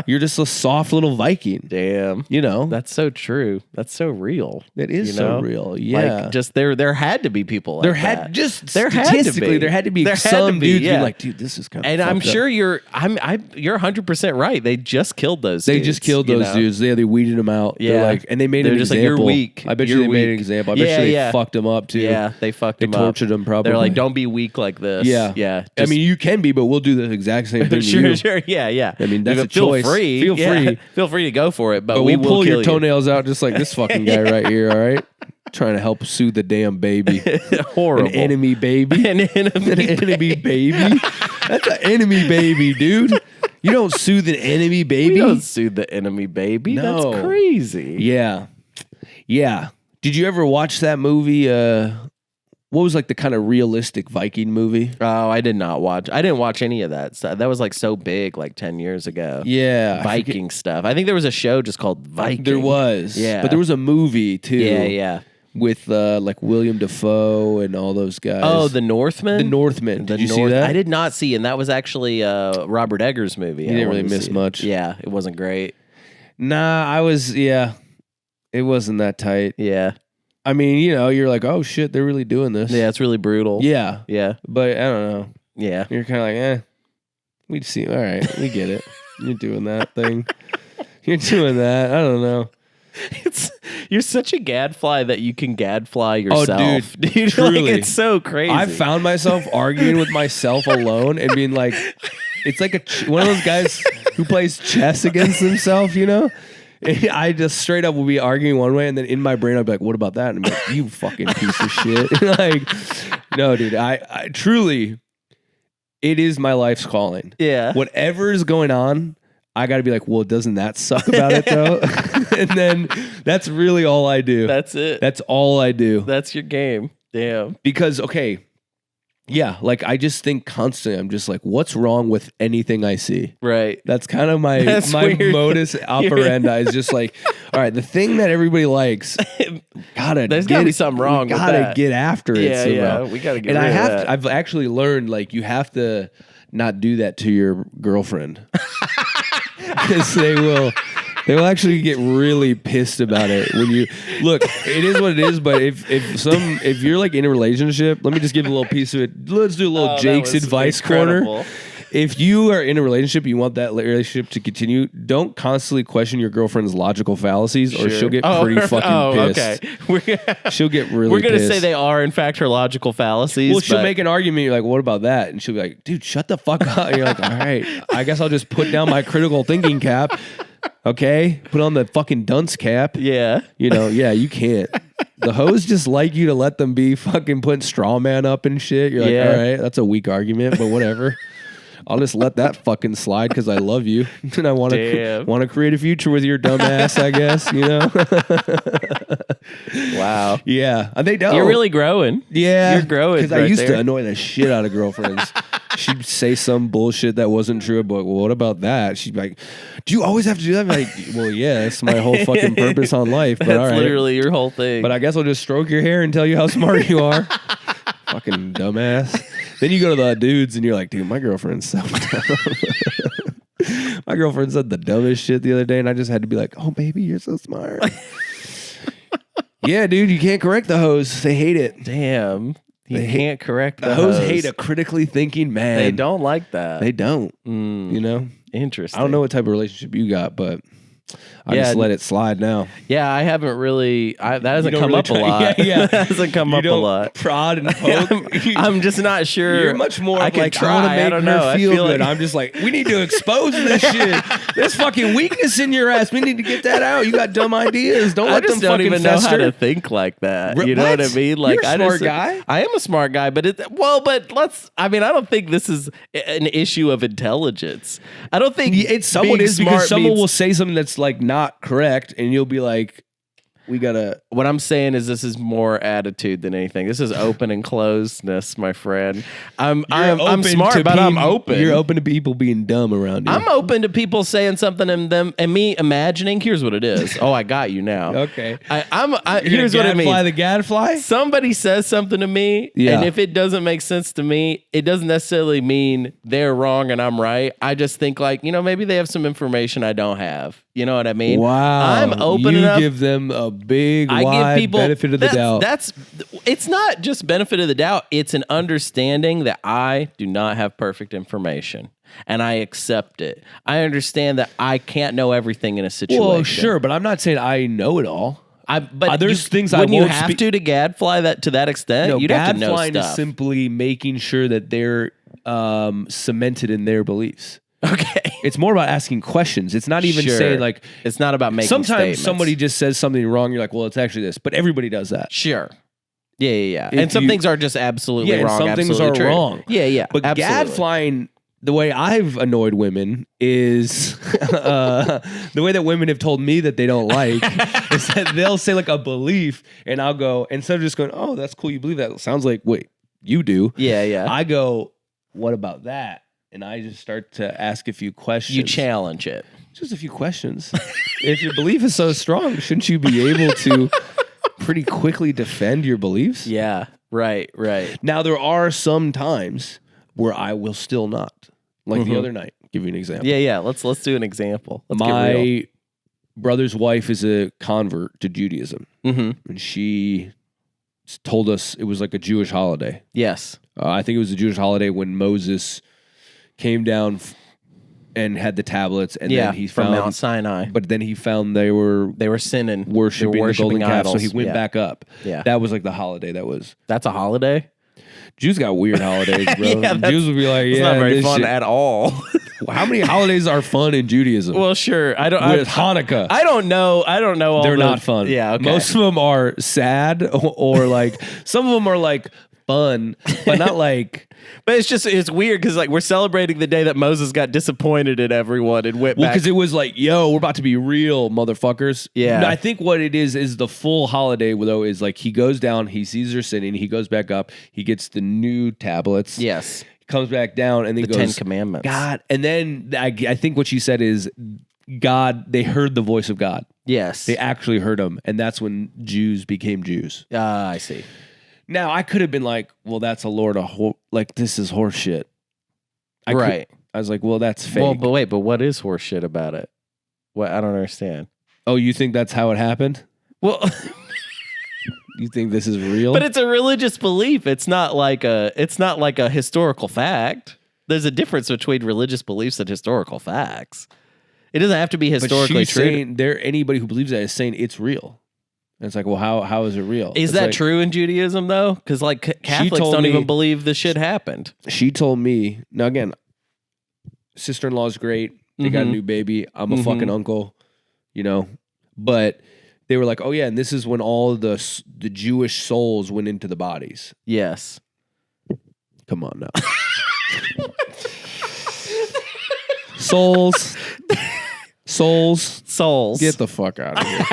You're just a soft little Viking. Damn. You know? That's so true. That's so real. It is so real. Yeah. Like, just there had to be people like that. Statistically, there had to be some dudes being like, dude, this is kind of And I'm fucked up. sure you're 100% right. They just killed those dudes. They just killed those dudes. Yeah, they weeded them out. Yeah. They're like, and they made They're an just example. like, you're weak. I bet You're you they made an weak. example. I bet you they fucked them up too. Yeah, they fucked they them up. tortured them probably. They're like, don't be weak like this. Yeah. Yeah. I mean, you can be, but we'll do the exact same thing to you. Sure. Yeah, yeah. I mean, that's a feel choice. Free. Feel free. Feel free to go for it, but we will pull kill your toenails out just like this fucking guy right here, all right? Trying to help soothe the damn baby. Horrible. An enemy baby. An enemy baby. That's an enemy baby, dude. You don't soothe an enemy baby. We don't soothe the enemy baby. No. That's crazy. Yeah. Yeah. Did you ever watch that movie? What was like the kind of realistic Viking movie? Oh, I did not watch. I didn't watch any of that stuff. That was like so big, like 10 years ago. Yeah. Viking stuff. I think there was a show just called Viking. There was. Yeah. But there was a movie too. Yeah, yeah. With like William Dafoe and all those guys. Oh, The Northman? The Northman. Did you see that? I did not see, and that was actually Robert Eggers' movie. You didn't really miss much. Yeah, it wasn't great. Nah, it wasn't that tight. Yeah. I mean, you know, you're like, oh shit, they're really doing this. Yeah, it's really brutal. Yeah. Yeah. But I don't know. Yeah. You're kind of like, we see, all right, we get it. You're doing that thing. You're doing that. I don't know. You're such a gadfly that you can gadfly yourself. Oh, dude, truly. Like, it's so crazy. I found myself arguing with myself alone and being like, it's like one of those guys who plays chess against himself, you know? I just straight up will be arguing one way, and then in my brain I'll be like, "What about that?" And I'm like, "You fucking piece of shit!" Like, no, dude. I truly, it is my life's calling. Yeah. Whatever is going on, I got to be like, "Well, doesn't that suck about it though?" And then that's really all I do. That's it. That's all I do. That's your game. Damn. Because yeah, like I just think constantly, I'm just like, what's wrong with anything I see? Right. That's kind of my modus operandi is just like, all right, the thing that everybody likes, there's gotta be something wrong. Gotta get after it. Yeah, somehow. We gotta get. And rid of that. I've actually learned like you have to not do that to your girlfriend because they will actually get really pissed about it when you look. It is what it is. But if you're like in a relationship, let me just give a little piece of it. Let's do a little Jake's advice corner. If you are in a relationship, you want that relationship to continue. Don't constantly question your girlfriend's logical fallacies, or she'll get pretty fucking pissed. Okay. She'll get really. We're gonna pissed. say they are in fact her logical fallacies. Well, she'll make an argument. You're like, "What about that?" And she'll be like, "Dude, shut the fuck up." And you're like, "All right, I guess I'll just put down my critical thinking cap." Okay, put on the fucking dunce cap. Yeah. You know, yeah, you can't. The hoes just like you to let them be fucking putting straw man up and shit. You're like, all right, that's a weak argument, but whatever. I'll just let that fucking slide because I love you and I want to create a future with your dumb ass, I guess, you know? Wow. Yeah. They don't. You're really growing. Yeah. You're growing. Because I used to annoy the shit out of girlfriends. She'd say some bullshit that wasn't true, but well, what about that? She'd be like, do you always have to do that? I'm like, well, yeah, that's my whole fucking purpose on life. But that's all right. Literally your whole thing. But I guess I'll just stroke your hair and tell you how smart you are. Fucking dumbass. Then you go to the dudes and you're like, dude, my girlfriend's so dumb. My girlfriend said the dumbest shit the other day, and I just had to be like, "Oh, baby, you're so smart." Yeah, dude, you can't correct the hoes. They hate it. Damn. You can't correct the hoes. Hate a critically thinking man. They don't like that. They don't. You know? Interesting. I don't know what type of relationship you got, but I just let it slide now. Yeah, I haven't really. That hasn't come up a lot. Yeah. That hasn't come up a lot. Prod and poke. I'm just not sure. You're much more I like, try. I want to make I don't her know. feel good. I'm just like, we need to expose this shit. There's fucking weakness in your ass. We need to get that out. You got dumb ideas. Don't let them fucking don't even fester. know how to think like that. You know what I mean? Like, You're a smart guy. I am a smart guy, but I don't think this is an issue of intelligence. I don't think it's someone is because someone will say something that's like not correct, and you'll be like, we gotta. What I'm saying is, this is more attitude than anything. This is open and closedness, my friend. I'm smart, but I'm open. You're open to people being dumb around you. I'm open to people saying something and me imagining. Here's what it is. Oh, I got you now. Okay. Here's what I mean. The gadfly. Somebody says something to me, and if it doesn't make sense to me, it doesn't necessarily mean they're wrong and I'm right. I just think like, maybe they have some information I don't have. You know what I mean? Wow. I'm open enough. You give them a big, wide benefit of the doubt. It's not just benefit of the doubt. It's an understanding that I do not have perfect information, and I accept it. I understand that I can't know everything in a situation. Well, sure, but I'm not saying I know it all. But there's things I won't. You have to gadfly that to that extent. No, You'd have to know stuff. Gadflying is simply making sure that they're cemented in their beliefs. Okay. It's more about asking questions. It's not even saying like... It's not about making sometimes statements. Somebody just says something wrong. You're like, well, it's actually this. But everybody does that. Sure. Yeah. And some things are just absolutely wrong. Some things are wrong. Yeah. But gadflying, the way I've annoyed women is... the way that women have told me that they don't like is that they'll say like a belief and I'll go, instead of just going, oh, that's cool, you believe that. It sounds like, wait, you do. Yeah. I go, what about that? And I just start to ask a few questions. You challenge it. Just a few questions. If your belief is so strong, shouldn't you be able to pretty quickly defend your beliefs? Yeah, right. Now, there are some times where I will still not. Like the other night. Give you an example. Yeah. Let's do an example. My brother's wife is a convert to Judaism. And she told us it was like a Jewish holiday. Yes. I think it was a Jewish holiday when Moses... came down and had the tablets, and then he found from Mount Sinai. But then he found they were sinning, worshiping the golden calf, so he idols. went back up. Yeah, that was like the holiday. That's a holiday. Jews got weird holidays, bro. Jews would be like, it's not very fun at all. How many holidays are fun in Judaism? Well, sure. Hanukkah. I don't know. All they're not fun. Yeah, okay. Most of them are sad, or like some of them are like fun, but not like. But it's weird because like we're celebrating the day that Moses got disappointed in everyone and went back. Because it was like, yo, we're about to be real, motherfuckers. Yeah. No, I think what it is the full holiday, though, is like he goes down, he sees her sinning, he goes back up, he gets the new tablets. Yes. He comes back down and then the goes, 10 Commandments. God. And then I think what she said is God, they heard the voice of God. Yes. They actually heard him. And that's when Jews became Jews. I see. Now, I could have been like, well, that's a Lord of like, this is horse shit. I was like, well, that's fake. Well, but what is horse shit about it? What? I don't understand. Oh, you think that's how it happened? Well, you think this is real? But it's a religious belief. It's not like a historical fact. There's a difference between religious beliefs and historical facts. It doesn't have to be historically true. Anybody who believes that is saying it's real. And it's like, well, how is it real? Is that true in Judaism, though? Because like Catholics don't even believe the shit happened. She told me, now again, sister-in-law's great. They got a new baby. I'm a fucking uncle, But they were like, oh yeah, and this is when all the Jewish souls went into the bodies. Yes. Come on now. Souls. Get the fuck out of here.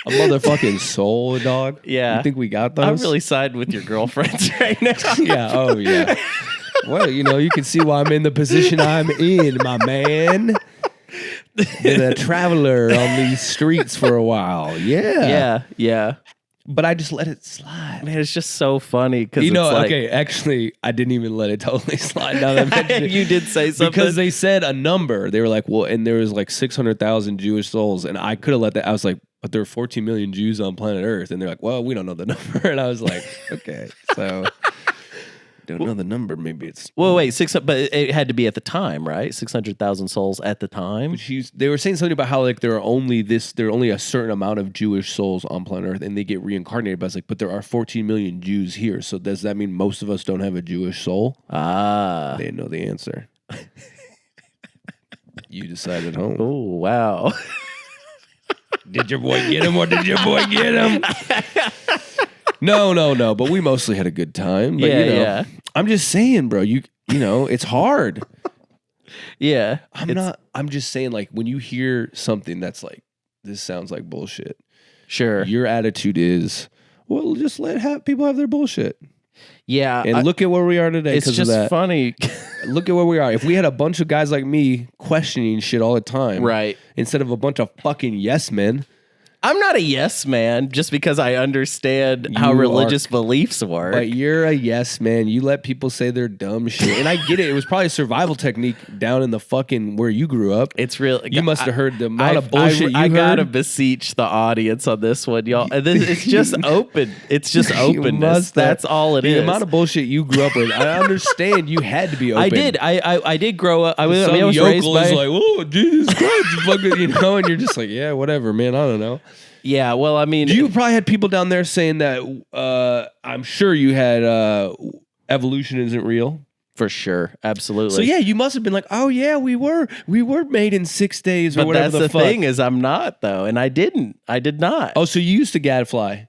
A motherfucking soul, dog. Yeah. You think we got those? I'm really siding with your girlfriends right now. Yeah. Oh, yeah. Well, you can see why I'm in the position I'm in, my man. Been a traveler on these streets for a while. Yeah. Yeah. But I just let it slide. Man, it's just so funny because okay, actually, I didn't even let it totally slide. Now that I mentioned it. You did say something because they said a number. They were like, well, and there was like 600,000 Jewish souls, and I could have let that. I was like, but there are 14 million Jews on planet Earth, and they're like, well, we don't know the number, and I was like, okay, so. Don't know the number. Maybe it's wait, but it had to be at the time, right? 600,000 souls at the time. They were saying something about how like there are only a certain amount of Jewish souls on planet Earth, and they get reincarnated. But I was like, but there are 14 million Jews here, so does that mean most of us don't have a Jewish soul? Ah, they didn't know the answer. You decide at home. Oh wow! Did your boy get him, or did your boy get him? No. But we mostly had a good time. But, yeah. I'm just saying, bro. You know, it's hard. Yeah. I'm just saying, like, when you hear something that's like, this sounds like bullshit. Sure. Your attitude is, well, just let people have their bullshit. Yeah. And look at where we are today. It's just funny. Look at where we are. If we had a bunch of guys like me questioning shit all the time, right, instead of a bunch of fucking yes men. I'm not a yes man just because I understand how religious beliefs work. But you're a yes man. You let people say their dumb shit. And I get it. It was probably a survival technique down in the fucking where you grew up. It's real. You must have heard the amount of bullshit I heard. gotta beseech the audience on this one, y'all. It's just open. It's just openness. That's all it is. The amount of bullshit you grew up with. I understand you had to be open. I did. I did grow up. I was yokel raised by... is like, oh, Jesus Christ. Fucking, and you're just like, yeah, whatever, man. I don't know. Yeah, well, I mean... You probably had people down there saying that I'm sure you had evolution isn't real. For sure. Absolutely. So, yeah, you must have been like, oh, yeah, we were made in 6 days or whatever the fuck. But that's the thing is I'm not, though, and I did not. Oh, so you used to gadfly.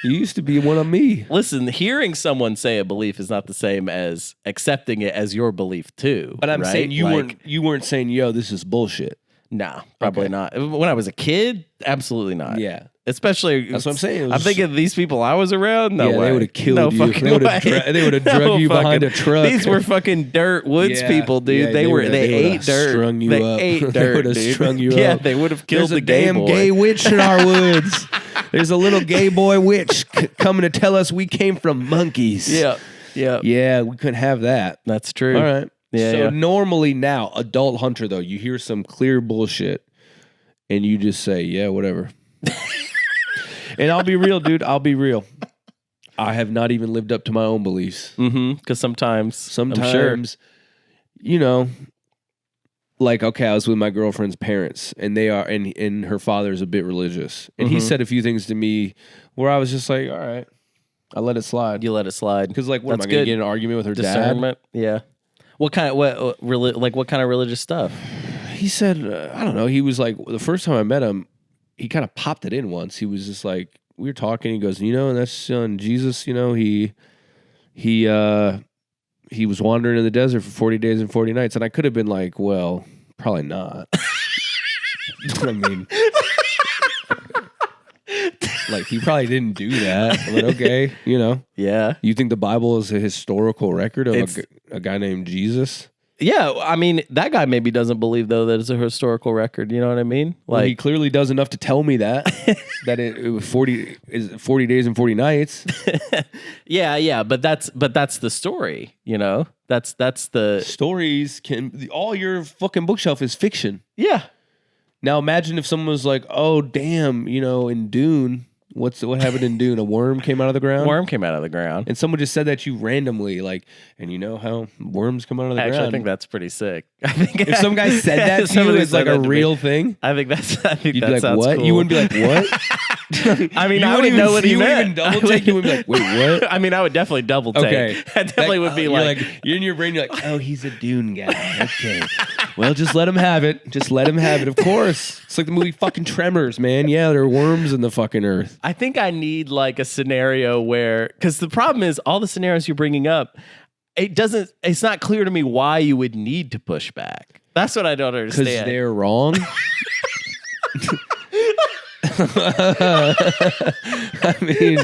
You used to be one of me. Listen, hearing someone say a belief is not the same as accepting it as your belief, too. But I'm right? saying you weren't saying, yo, this is bullshit. No, probably not. When I was a kid, absolutely not. Yeah. Especially, that's what I'm saying. I'm thinking of these people I was around. No way. They would have killed you. They would have drug you behind a truck. These were fucking dirt woods people, dude. Yeah, they ate dirt. Strung you they up. ate dirt. They would have strung you up. Yeah, they would have killed the gay damn boy. Gay witch in our woods. There's a little gay boy witch coming to tell us we came from monkeys. Yeah. Yeah, we couldn't have that. That's true. All right. Yeah. So normally now, adult hunter though, you hear some clear bullshit. And you just say, yeah, whatever. And I'll be real, dude. I'll be real. I have not even lived up to my own beliefs. Because sometimes, I'm sure. You know, like, okay, I was with my girlfriend's parents, and they are, and her father's a bit religious. And he said a few things to me where I was just like, all right, I let it slide. You let it slide. Because, like, what am I going to get in an argument with her Discernment. dad? Yeah. What kind of religious stuff? He said, I don't know. He was like, the first time I met him, he kind of popped it in once. He was just like, we were talking. He goes, and that's Jesus. He was wandering in the desert for 40 days and 40 nights. And I could have been like, well, probably not. I mean, like, he probably didn't do that. But okay, Yeah. You think the Bible is a historical record of a guy named Jesus? Yeah, I mean, that guy maybe doesn't believe, though, that it's a historical record. You know what I mean? Like, well, he clearly does enough to tell me that, that it was 40 days and 40 nights. Yeah, but that's the story, That's the... Stories all your fucking bookshelf is fiction. Yeah. Now imagine if someone was like, oh, damn, in Dune... What happened in Dune? A worm came out of the ground? Worm came out of the ground. And someone just said that to you randomly, like, and you know how worms come out of the ground? Actually, I think that's pretty sick. I think if some guy said that to you, it's like a real thing. I think You'd that be like, sounds what? cool. You wouldn't be like, what? I mean, I would know what he meant. You wouldn't even double take. You would be like, wait, what? I mean, I would definitely double take. Okay. I definitely would be like, you're in your brain, you're like, oh, he's a Dune guy. Okay. Well, just let him have it. Just let him have it. Of course. It's like the movie fucking Tremors, man. Yeah, there are worms in the fucking earth. I think I need like a scenario where, because the problem is all the scenarios you're bringing up, it's not clear to me why you would need to push back. That's what I don't understand. Because they're wrong. I mean,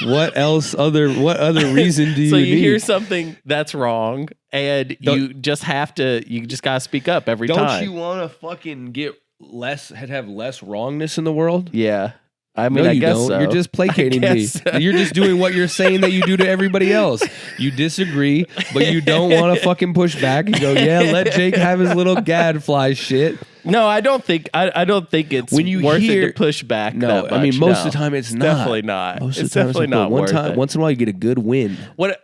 what other reason do you need? So you hear something that's wrong and you just gotta speak up every time. Don't you want to fucking have less wrongness in the world? Yeah. I mean, no, I you guess don't. so. You're just placating me. So. You're just doing what you're saying that you do to everybody else. You disagree, but you don't want to fucking push back. You go, yeah, let Jake have his little gadfly shit. No, I don't think it's when you worth hear, it to push back. No, that I mean much. most of the time it's not. Definitely not. Most it's of the time definitely not one worth time. it. Once in a while, you get a good win. What?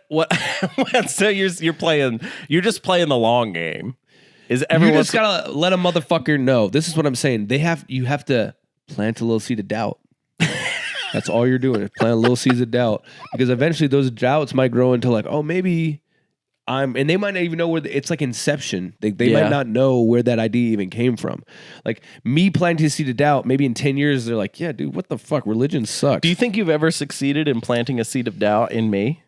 So you're just playing the long game. Is everyone? You just gotta let a motherfucker know. This is what I'm saying. You have to plant a little seed of doubt. That's all you're doing. Plant a little seeds of doubt, because eventually those doubts might grow into like, oh, maybe and they might not even know where it's like Inception. They might not know where that idea even came from. Like me planting a seed of doubt, maybe in 10 years, they're like, yeah, dude, what the fuck? Religion sucks. Do you think you've ever succeeded in planting a seed of doubt in me?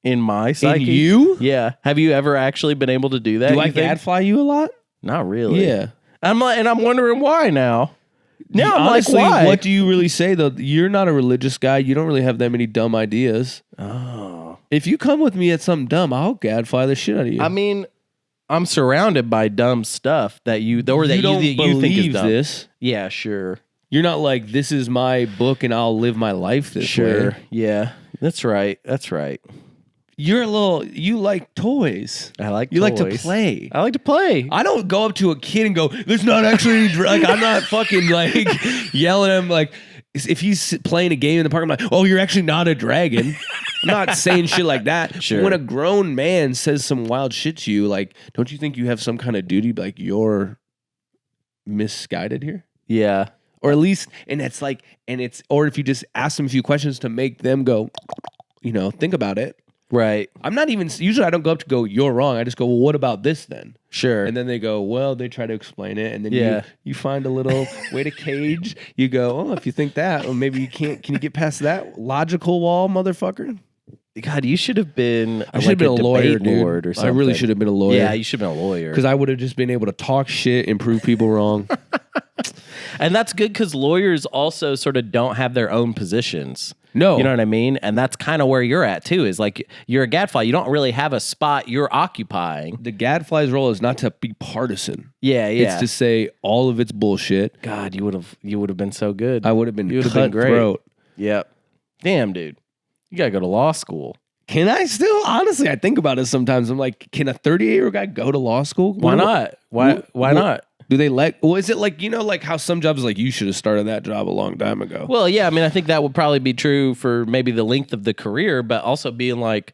In my psyche? In you? Yeah. Have you ever actually been able to do that? Do I gadfly you a lot? Not really. Yeah. I'm wondering why now. No, I'm honestly, like, why? what do you really say though? You're not a religious guy. You don't really have that many dumb ideas. Oh. If you come with me at something dumb, I'll gadfly the shit out of you. I mean, I'm surrounded by dumb stuff that you don't think is dumb. This. Yeah, sure. You're not like, this is my book and I'll live my life this way. Yeah, that's right. That's right. You like toys. I like You toys. like to play. I like to play. I don't go up to a kid and go, there's not actually any like, I'm not fucking like yelling at him like, if he's playing a game in the park, I'm like, oh, you're actually not a dragon. I'm not saying shit like that. Sure. But when a grown man says some wild shit to you, like, don't you think you have some kind of duty? Like, you're misguided here? Yeah. Or at least, or if you just ask them a few questions to make them go, think about it. Right. I'm not even, usually I don't go up to go, you're wrong. I just go, well, what about this then? Sure. And then they go, well, they try to explain it. And then you find a little way to cage. You go, oh, if you think that, well, maybe you can't, can you get past that logical wall, motherfucker? God, you should have been I should have been a lawyer, lord dude. or something. I really should have been a lawyer. Yeah, you should have been a lawyer. Because I would have just been able to talk shit and prove people wrong. And that's good because lawyers also sort of don't have their own positions. No. You know what I mean? And that's kind of where you're at too, is like you're a gadfly. You don't really have a spot you're occupying. The gadfly's role is not to be partisan. Yeah. It's to say all of it's bullshit. God, you would have been so good. I would have been great. Yep. Damn, dude. You gotta go to law school. Can I still? Honestly, I think about it sometimes. I'm like, can a 38-year-old guy go to law school? Why not? Why not? Do they is it like, like how some jobs like you should have started that job a long time ago? Well, yeah, I mean, I think that would probably be true for maybe the length of the career, but also being like,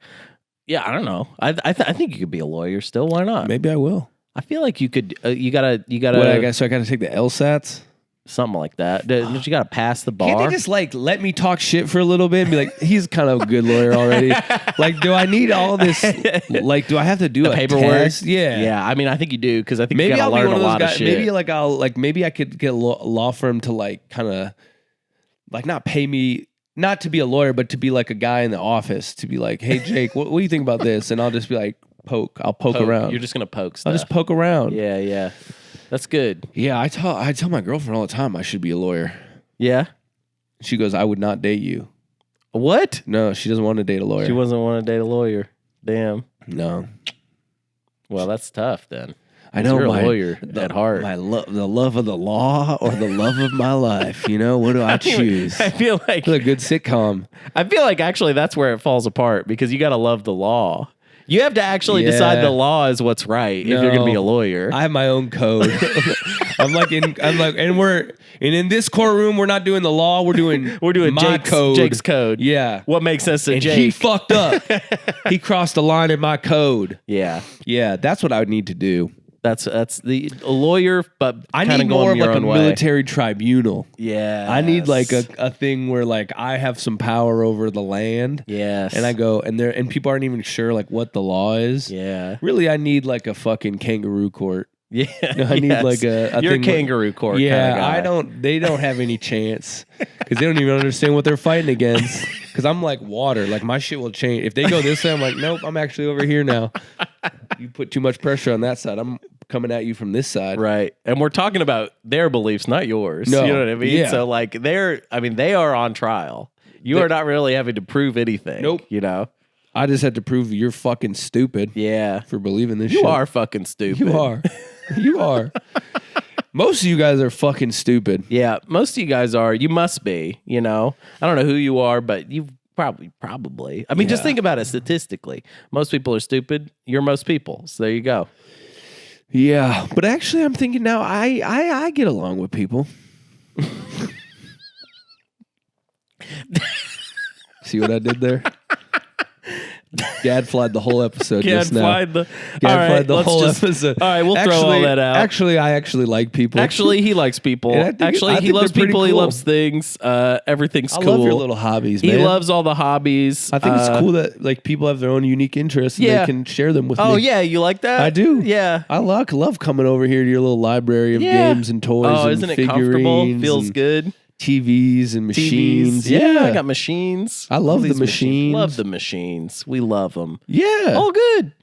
yeah, I don't know. I think you could be a lawyer still. Why not? Maybe I will. I feel like you could. You gotta. What, I gotta take the LSATs. Something like that. Don't you gotta pass the bar? Can't they just like let me talk shit for a little bit and be like, he's kind of a good lawyer already? Like, do I need all this? Like, do I have to do a paperwork? Test? Yeah. Yeah. I mean, I think you do because I think maybe you gotta I'll learn be one a of those lot guys. of shit. Maybe I could get a law firm to like kind of like not pay me. Not to be a lawyer, but to be like a guy in the office to be like, hey, Jake, what do you think about this? And I'll just be like, I'll poke around. You're just going to poke stuff. I'll just poke around. Yeah, yeah. That's good. Yeah, I tell my girlfriend all the time I should be a lawyer. Yeah? She goes, I would not date you. What? No, she doesn't want to date a lawyer. She doesn't want to date a lawyer. Damn. No. Well, that's tough then. I know you're a lawyer at heart. The love of the law or the love of my life. What do I choose? I feel like it's a good sitcom. I feel like actually that's where it falls apart because you got to love the law. You have to actually decide the law is what's right if you're going to be a lawyer. I have my own code. And in this courtroom we're not doing the law. We're doing Jake's code. Yeah. What makes sense to and Jake? He fucked up. He crossed the line in my code. Yeah. Yeah. That's what I would need to do. That's a lawyer, but I need more of like a military tribunal. Yeah, I need like a thing where like I have some power over the land. Yes, and I go and people aren't even sure like what the law is. Yeah, really, I need like a fucking kangaroo court. Yeah, I need like a You're thing a kangaroo court. Yeah, kind of guy. I don't. They don't have any chance because they don't even understand what they're fighting against. Because I'm like water. Like my shit will change if they go this way. I'm like, nope. I'm actually over here now. You put too much pressure on that side. I'm coming at you from this side. Right. And we're talking about their beliefs, not yours. No. You know what I mean? Yeah. So like they are on trial. You are not really having to prove anything. Nope. I just had to prove you're fucking stupid. Yeah. For believing this shit. You are fucking stupid. You are. You are. Most of you guys are fucking stupid. Yeah, most of you guys are. You must be, I don't know who you are, but you probably. I mean, just think about it statistically. Most people are stupid. You're most people. So there you go. Yeah, but actually I'm thinking now I get along with people. See what I did there? Gadflied the whole episode just now. Gadflied the whole episode. All right, we'll throw all that out. Actually, I actually like people. Actually, he likes people. Actually, he loves people. Cool. He loves things. Everything's cool. I love your little hobbies, man. He loves all the hobbies. I think it's cool that like people have their own unique interests and they can share them with me. Oh, yeah. You like that? I do. Yeah. I love coming over here to your little library of games and toys and isn't it comfortable? Feels good. TVs and machines. Yeah, I got machines. I love the machines. Love the machines. We love them. Yeah. All good.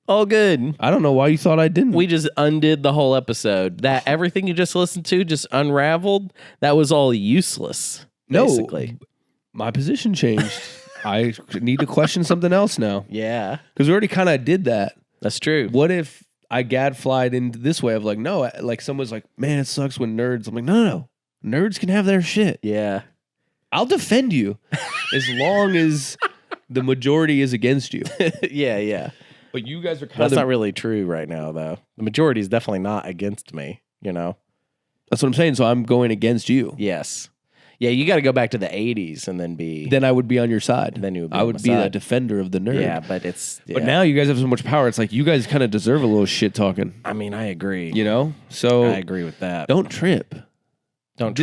All good. I don't know why you thought I didn't. We just undid the whole episode. That everything you just listened to just unraveled. That was all useless. Basically. No, my position changed. I need to question something else now. Yeah. Because we already kind of did that. That's true. What if I gadflied into this way of like, no, like someone's like, man, it sucks when nerds. I'm like, no. Nerds can have their shit. Yeah. I'll defend you as long as the majority is against you. Yeah. But you guys are kind That's not really true right now, though. The majority is definitely not against me, That's what I'm saying. So I'm going against you. Yes. Yeah, you got to go back to the 80s and then be... Then I would be on your side. Then you would be I would be the defender of the nerd. Yeah, but it's... Yeah. But now you guys have so much power. It's like you guys kind of deserve a little shit talking. I mean, I agree. So... I agree with that. Don't trip. Don't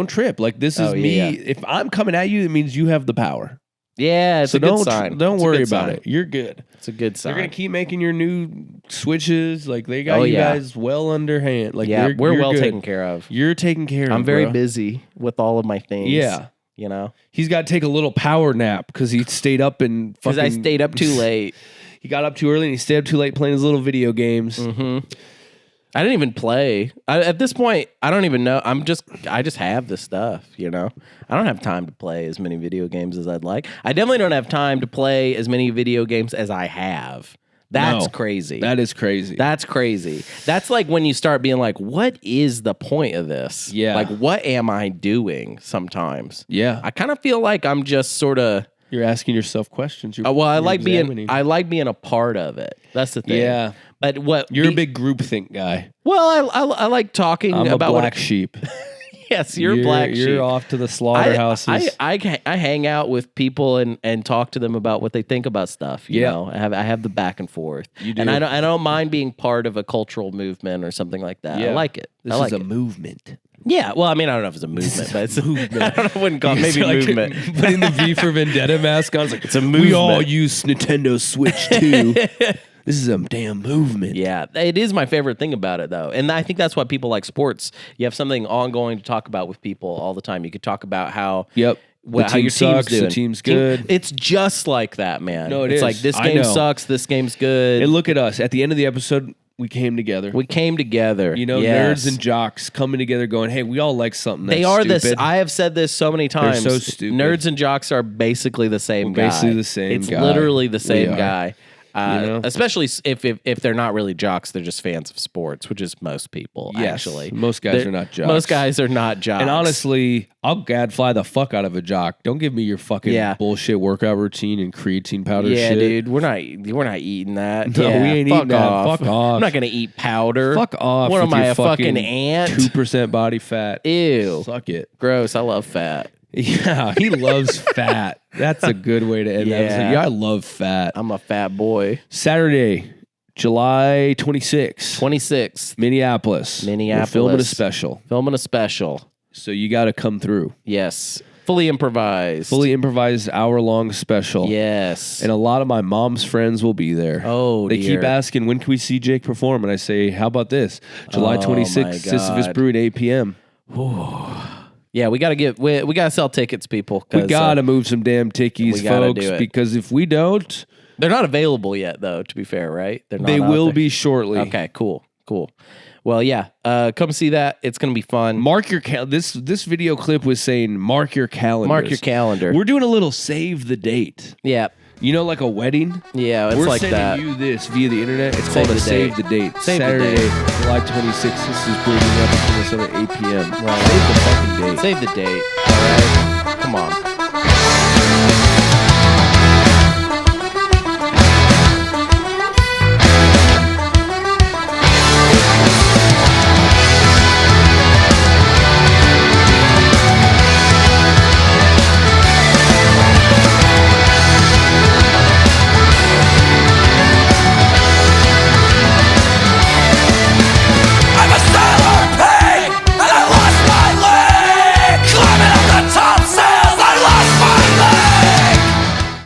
trip. Like this is me. Yeah. If I'm coming at you, it means you have the power. Yeah, it's a good sign. Don't worry about it. You're good. It's a good sign. They're gonna keep making your new switches. Like they got you guys well underhand. Like we're well good. taken care of. You're taken care of. I'm very busy with all of my things. Yeah. He's got to take a little power nap because he stayed up and because I stayed up too late. He got up too early and he stayed up too late playing his little video games. Mm-hmm. I didn't even play. At this point, I don't even know. I just have this stuff, I don't have time to play as many video games as I'd like. I definitely don't have time to play as many video games as I have. That's crazy. That is crazy. That's crazy. That's like when you start being like, what is the point of this? Yeah. Like, what am I doing sometimes? Yeah. I kind of feel like I'm just sort of... You're asking yourself questions. I like being a part of it. That's the thing. Yeah. But you're a big groupthink guy. Well, I like talking about black sheep. Yes, you're a black sheep. You're off to the slaughterhouses. I hang out with people and talk to them about what they think about stuff. You know, I have the back and forth. You do. And I don't mind being part of a cultural movement or something like that. Yeah. I like it. This is a movement. Yeah, well, I mean, I don't know if it's a movement, but it's a movement. I wouldn't call it maybe movement. Putting the V for Vendetta mask on, it's a movement. We all use Nintendo Switch too. This is a damn movement. Yeah, it is my favorite thing about it, though. And I think that's why people like sports. You have something ongoing to talk about with people all the time. You could talk about how... Yep. How your team's doing. The team's good. It's just like that, man. No, it's like this game sucks, this game's good. And look at us. At the end of the episode, we came together. Yes. Nerds and jocks coming together going, hey, we all like something that's They are stupid. this. I have said this so many times. They're so stupid. Nerds and jocks are basically the same guy. Basically the same it's guy. Literally the same guy. Especially if they're not really jocks, they're just fans of sports, which is most people. Yes, actually, most guys are not jocks. Most guys are not jocks. And honestly, I'll gadfly the fuck out of a jock. Don't give me your fucking bullshit workout routine and creatine powder shit. Yeah, dude, we're not eating that. No, we ain't eating that. Fuck off. I'm not gonna eat powder. Fuck off. What am I, a fucking ant? 2% body fat. Ew. Suck it. Gross. I love fat. Yeah, he loves fat. That's a good way to end that episode. Yeah, I love fat. I'm a fat boy. Saturday, July 26th. 26th. Minneapolis. We're filming a special. So you got to come through. Yes. Fully improvised. Hour-long special. Yes. And a lot of my mom's friends will be there. Oh, They keep asking, when can we see Jake perform? And I say, how about this? July 26th, Sisyphus Brew at 8 p.m. Yeah, we gotta sell tickets, people. We gotta move some damn tickies, folks. Because if we don't, they're not available yet, though. To be fair, right? They will be shortly. Okay, cool. Well, yeah, come see that. It's gonna be fun. Mark your this video clip was saying mark your calendar. Mark your calendar. We're doing a little save the date. Yeah. You know, like a wedding? Yeah, it's We're like sending that. you this via the internet. It's called a Save the Date. Save the Saturday, date. July 26th. This is breaking up between us at 8 p.m. Right. Save the fucking date. Save the date. All right? Come on.